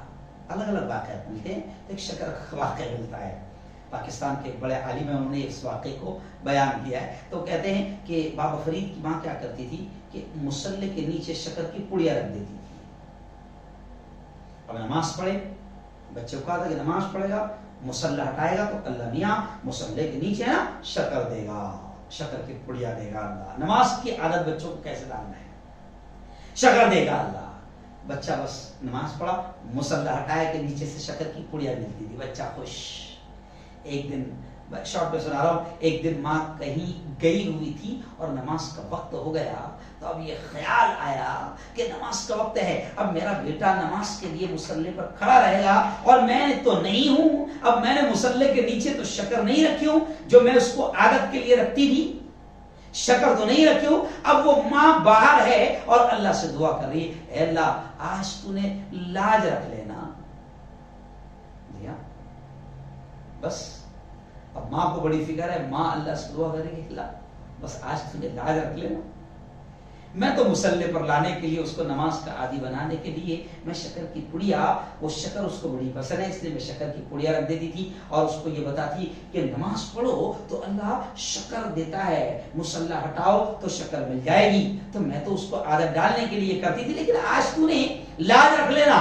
الگ الگ واقعات ملتے ہیں، ایک شکر واقعہ ملتا ہے، پاکستان کے بڑے عالم ہیں، انہوں نے اس واقعے کو بیان کیا ہے۔ تو کہتے ہیں کہ بابا فرید کی ماں کیا کرتی تھی کہ مصلی کے نیچے شکر کی پڑیاں رکھ دیتی تھی۔ اب نماز پڑھے، بچے کو کہا تھا کہ نماز پڑھے گا، مصلی ہٹائے گا تو اللہ میاں مصلی کے نیچے نا شکر دے گا، شکر کی پڑیاں دے گا اللہ۔ نماز کی عادت بچوں کو کیسے ڈالنا ہے، شکر دے گا اللہ۔ بچہ بس نماز پڑھا، مصلی ہٹایا کہ نیچے سے شکر کی پڑیاں ملتی تھی، بچہ خوش۔ ایک دن شارٹ میں سنا رہا ہوں، ایک دن ماں کہیں گئی ہوئی تھی اور نماز کا وقت ہو گیا، تو اب یہ خیال آیا کہ نماز کا وقت ہے، اب میرا بیٹا نماز کے لیے مصلی پر کھڑا رہے گا اور میں تو نہیں ہوں، اب میں نے مصلی کے نیچے تو شکر نہیں رکھی ہوں جو میں اس کو عادت کے لیے رکھتی تھی، شکر تو نہیں رکھی ہوں۔ اب وہ ماں باہر ہے اور اللہ سے دعا کر رہی ہے، اے اللہ آج تو نے لاج رکھ لینا دیا، بس اب ماں کو بڑی فکر ہے، ماں اللہ سے دعا کرے گی، اللہ بس آج تو نے لاج رکھ لینا۔ میں تو مصلی پر لانے کے لیے، اس کو نماز کا عادی بنانے کے لیے میں شکر کی پڑیا، وہ شکر اس کو بڑی پسند ہے، اس لیے میں شکر کی پڑیا رکھ دیتی تھی اور اس کو یہ بتاتی کہ نماز پڑھو تو اللہ شکر دیتا ہے، مصلی ہٹاؤ تو شکر مل جائے گی۔ تو میں تو اس کو عادت ڈالنے کے لیے کرتی تھی، لیکن آج تو نے لاج رکھ لینا۔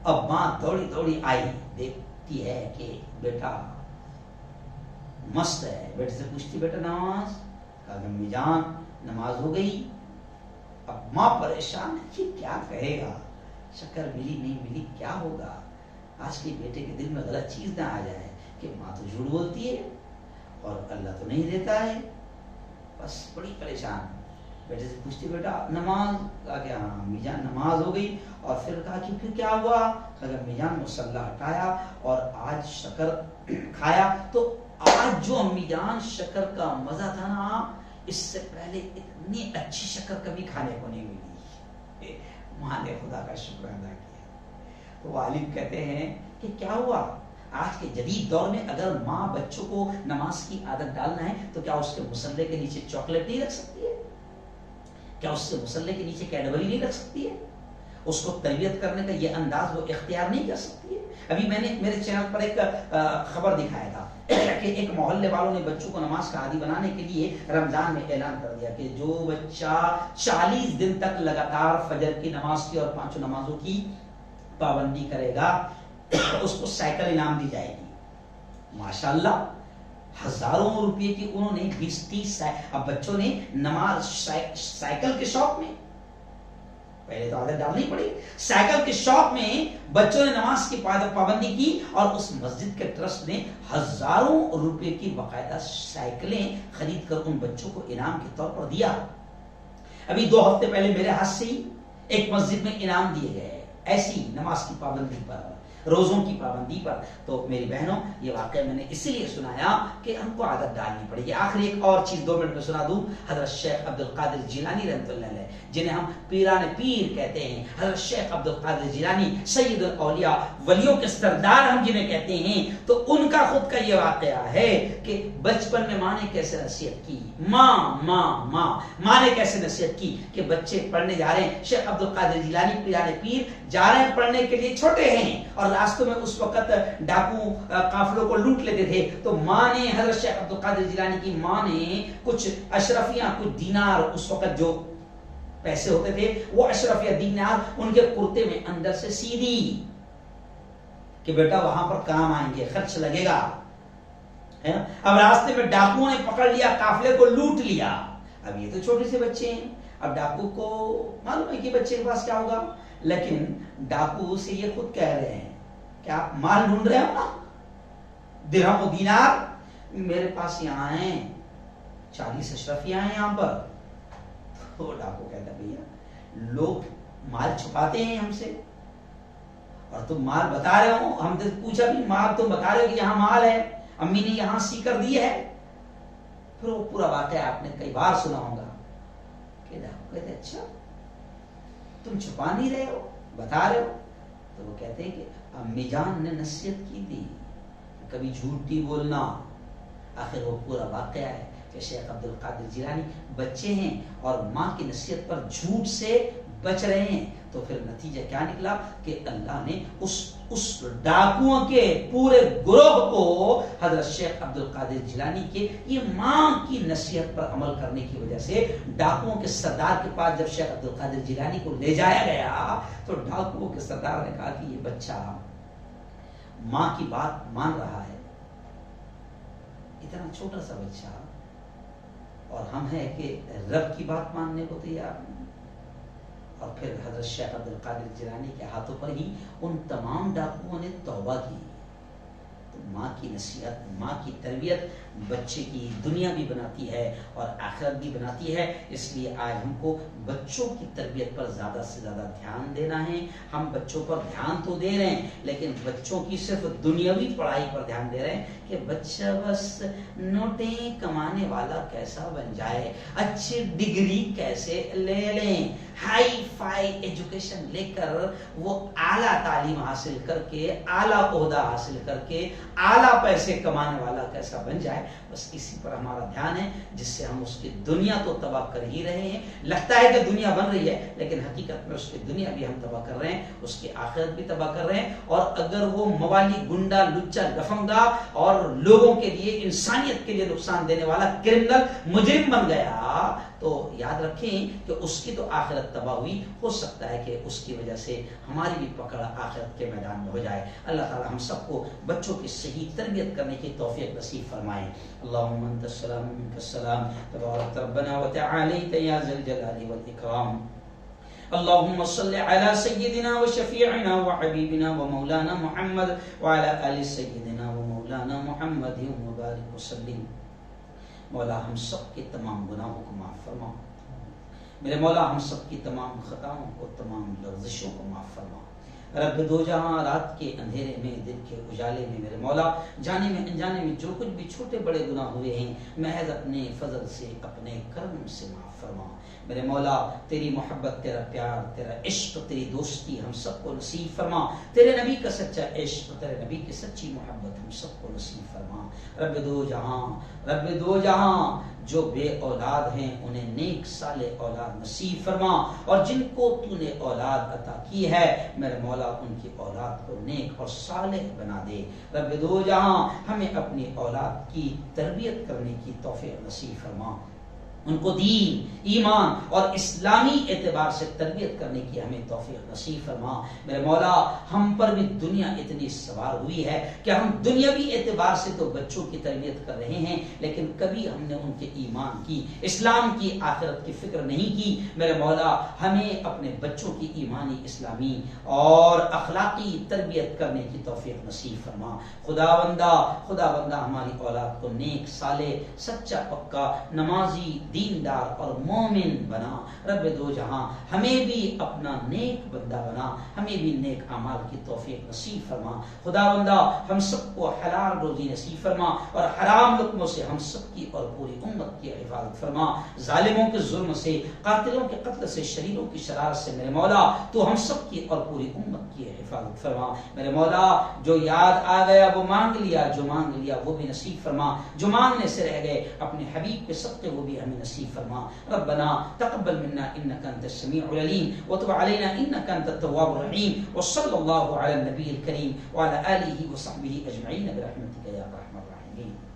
اب ماں دوڑی دوڑی آئی، دیکھتی ہے کہ بیٹا مست ہے، بیٹے سے پوچھتی بیٹا نماز، کہا امی جان نماز ہو گئی۔ اب ماں پریشان ہے کہ کیا کہے گا، شکر ملی نہیں ملی کیا ہوگا، آج کے بیٹے کے دل میں غلط چیز نہ آ جائے کہ ماں تو جھوٹ بولتی ہے اور اللہ تو نہیں دیتا ہے، بس بڑی پریشان۔ بیٹے سے پوچھتی بیٹا نماز، کہا کہ ہاں امی جان نماز ہو گئی، اور پھر کہا کہ پھر کیا ہوا، کہا کہ امی جان مصلی ہٹایا اور آج شکر کھایا، تو آج جو امی جان شکر کا مزہ تھا نا، اس سے پہلے اتنی اچھی شکر کبھی کھانے کو نہیں ملی۔ ماں نے خدا کا شکر ادا کیا۔ تو والد کہتے ہیں کہ کیا ہوا، آج کے جدید دور میں اگر ماں بچوں کو نماز کی عادت ڈالنا ہے تو کیا اس کے مصلے کے نیچے چاکلیٹ نہیں رکھ سکتی ہے؟ کیا اس کے مصلے کے نیچے کیڈبری نہیں رکھ سکتی ہے؟ اس کو تربیت کرنے کا یہ انداز وہ اختیار نہیں کر سکتی ہے؟ ابھی میں نے میرے چینل پر ایک خبر دکھایا تھا کہ ایک محلے والوں نے بچوں کو نماز کا عادی بنانے کے لیے رمضان میں اعلان کر دیا کہ جو بچہ 40 دن تک لگاتار فجر کی نماز کی اور 5 نمازوں کی پابندی کرے گا اس کو سائیکل انعام دی جائے گی۔ ماشاءاللہ، ہزاروں روپے کی انہوں نے 20-30 اب بچوں نے نماز سائیکل کے شوق میں، پہلے تو عادت ڈالنی پڑی، سائیکل کے شوق میں بچوں نے نماز کی پابندی کی اور اس مسجد کے ٹرسٹ نے ہزاروں روپے کی باقاعدہ سائیکلیں خرید کر ان بچوں کو انعام کے طور پر دیا۔ ابھی 2 ہفتے پہلے میرے ہاتھ سے ہی ایک مسجد میں انعام دیے گئے ایسی نماز کی پابندی پر، روزوں کی پابندی پر۔ تو میری بہنوں، یہ واقعہ میں نے اسی لیے سنایا کہ ہم کو عادت ڈالنی پڑے گی۔ آخری ایک اور چیز 2 منٹ میں سنا دوں۔ حضرت شیخ عبد القادر جیلانی رحمۃ اللہ علیہ، جنہیں ہم پیران پیر کہتے ہیں، حضرت شیخ عبد القادر جیلانی سید الاولیاء، ولیوں کے سردار ہم جنہیں کہتے ہیں، تو ان کا خود کا یہ واقعہ ہے کہ بچپن میں ماں نے کیسے نصیحت کی، ماں نے کیسے نصیحت کی کہ بچے پڑھنے جا رہے ہیں۔ شیخ عبد القادر جیلانی پیران پیر جا رہے ہیں پڑھنے کے لیے، چھوٹے ہیں اور راستوں میں اس وقت ڈاکو قافلوں کو لوٹ لیتے تھے، تو ماں نے، حضرت شیخ عبد القادر جیلانی کی ماں نے کچھ اشرفیاں، کچھ دینار، اس وقت جو پیسے ہوتے تھے وہ اشرفیہ دینار ان کے کرتے میں اندر سے سی دی کہ بیٹا وہاں پر کام آئیں گے، خرچ لگے گا۔ اب راستے میں ڈاکوؤں نے پکڑ لیا، قافلے کو لوٹ لیا۔ اب یہ تو چھوٹے سے بچے ہیں، اب ڈاکو کو معلوم ہے کہ بچے کے پاس کیا ہوگا، لیکن ڈاکو سے یہ خود کہہ رہے ہیں کہ آپ مال ڈھونڈ رہے ہو نا، درہم و دینار، میرے پاس یہاں ہیں 40 اشرفیاں ہیں یہاں پر۔ تو ڈاکو کہتا بھیا لوگ مال چھپاتے ہیں ہم سے، اور تم مال بتا رہے ہو، ہم نے پوچھا بھی مال تم بتا رہے ہو کہ یہاں مال ہے، امی نے یہاں سی کر دی ہے۔ پھر وہ پورا واقعہ آپ نے کئی بار سنا ہوگا کہ ڈاکو کہتے اچھا تم چھپا نہیں رہے ہو، بتا رہے ہو۔ تو وہ کہتے ہیں کہ امی جان نے نصیحت کی تھی کبھی جھوٹ نہیں بولنا۔ آخر وہ پورا واقعہ ہے کہ شیخ عبد القادر جیلانی بچے ہیں اور ماں کی نصیحت پر جھوٹ سے بچ رہے ہیں، تو پھر نتیجہ کیا نکلا کہ اللہ نے اس ڈاکوؤں کے پورے گروہ کو حضرت شیخ عبد القادر جیلانی کے یہ ماں کی نصیحت پر عمل کرنے کی وجہ سے ڈاکوؤں کے سردار کے پاس جب شیخ عبد القادر جیلانی کو لے جایا گیا تو ڈاکوؤں کے سردار نے کہا کہ یہ بچہ ماں کی بات مان رہا ہے، اتنا چھوٹا سا بچہ، اور ہم ہیں کہ رب کی بات ماننے کو تیار نہیں۔ اور پھر حضرت شیخ عبد القادر جیلانی کے ہاتھوں پر ہی ان تمام ڈاکوؤں نے توبہ کی۔ تو ماں کی نصیحت، ماں کی تربیت بچے کی دنیا بھی بناتی ہے اور آخرت بھی بناتی ہے۔ اس لیے آج ہم کو بچوں کی تربیت پر زیادہ سے زیادہ دھیان دینا ہے۔ ہم بچوں پر دھیان تو دے رہے ہیں لیکن بچوں کی صرف دنیاوی پڑھائی پر دھیان دے رہے ہیں کہ بچہ بس نوٹیں کمانے والا کیسا بن جائے، اچھی ڈگری کیسے لے لیں، ہائی فائی ایجوکیشن لے کر وہ اعلیٰ تعلیم حاصل کر کے، اعلیٰ عہدہ حاصل کر کے، اعلیٰ پیسے کمانے والا کیسا بن جائے، بس اسی پر ہمارا دھیان ہے، جس سے ہم اس کی دنیا تو تباہ کر ہی رہے ہیں۔ لگتا ہے کہ دنیا بن رہی ہے لیکن حقیقت میں اس کی دنیا بھی ہم تباہ کر رہے ہیں، اس کی آخرت بھی تباہ کر رہے ہیں۔ اور اگر وہ موالی، گنڈا، لچا، لفنگا اور لوگوں کے لیے، انسانیت کے لیے نقصان دینے والا کرمنل، مجرم بن گیا تو یاد رکھیں کہ اس کی تو آخرت تباہ ہوئی، ہو سکتا ہے کہ اس کی وجہ سے ہماری بھی پکڑ آخرت کے میدان میں ہو جائے۔ اللہ تعالی ہم سب کو بچوں کی صحیح تربیت کرنے کی توفیق نصیب فرمائے۔ اللہم انت السلام منک السلام، تبارک ربنا وتعالیت یا ذا الجلال والاکرام۔ اللهم صل على سيدنا وشفيعنا وحبيبنا ومولانا محمد وعلى آل سيدنا ومولانا محمد وبارك وسلم۔ مولا ہم سب کے تمام گناہوں کو معاف فرما، میرے مولا ہم سب کی تمام خطاؤں کو، تمام لغزشوں کو معاف فرما۔ رب دو جہاں رات کے اندھیرے میں دن کے اجالے میں میرے مولا جانے میں انجانے میں جو کچھ بھی چھوٹے بڑے گناہ ہوئے ہیں محض اپنے فضل سے اپنے کرم سے معاف فرما میرے مولا تیری محبت تیرا پیار تیرا عشق تیری دوستی ہم سب کو نصیب فرما تیرے نبی کا سچا عشق تیرے نبی کی سچی محبت ہم سب کو نصیب فرما رب دو جہاں جو بے اولاد ہیں انہیں نیک صالح اولاد نصیب فرما اور جن کو تو نے اولاد عطا کی ہے میرے مولا ان کی اولاد کو نیک اور صالح بنا دے رب دو جہاں ہمیں اپنی اولاد کی تربیت کرنے کی توفیق نصیب فرما ان کو دین ایمان اور اسلامی اعتبار سے تربیت کرنے کی ہمیں توفیق نصیب فرما میرے مولا ہم پر بھی دنیا اتنی سوار ہوئی ہے کہ ہم دنیاوی اعتبار سے تو بچوں کی تربیت کر رہے ہیں لیکن کبھی ہم نے ان کے ایمان کی اسلام کی آخرت کی فکر نہیں کی میرے مولا ہمیں اپنے بچوں کی ایمانی اسلامی اور اخلاقی تربیت کرنے کی توفیق نصیب فرما خدا بندہ ہماری اولاد کو نیک صالح سچا پکا نمازی دیندار اور مومن بنا رب دو جہاں ہمیں بھی اپنا نیک بندہ بنا ہمیں بھی نیک اعمال کی توفیق نصیب فرما خدا بندہ ہم سب کو حلال روزی نصیب فرما اور حرام لقموں سے ہم سب کی اور پوری امت کی حفاظت فرما ظالموں کے ظلم سے قاتلوں کے قتل سے شریروں کی شرارت سے میرے مولا تو ہم سب کی اور پوری امت کی حفاظت فرما میرے مولا جو یاد آ گیا وہ مانگ لیا جو مانگ لیا وہ بھی نصیب فرما جو مانگنے سے رہ گئے اپنے حبیب کے صدقے وہ بھی ہمیں نصیب فرما ربنا تقبل منا انك انت السميع العليم وتب علينا انك انت التواب الرحيم وصلى الله على النبي الكريم وعلى اله وصحبه اجمعين برحمتك يا ارحم الراحمين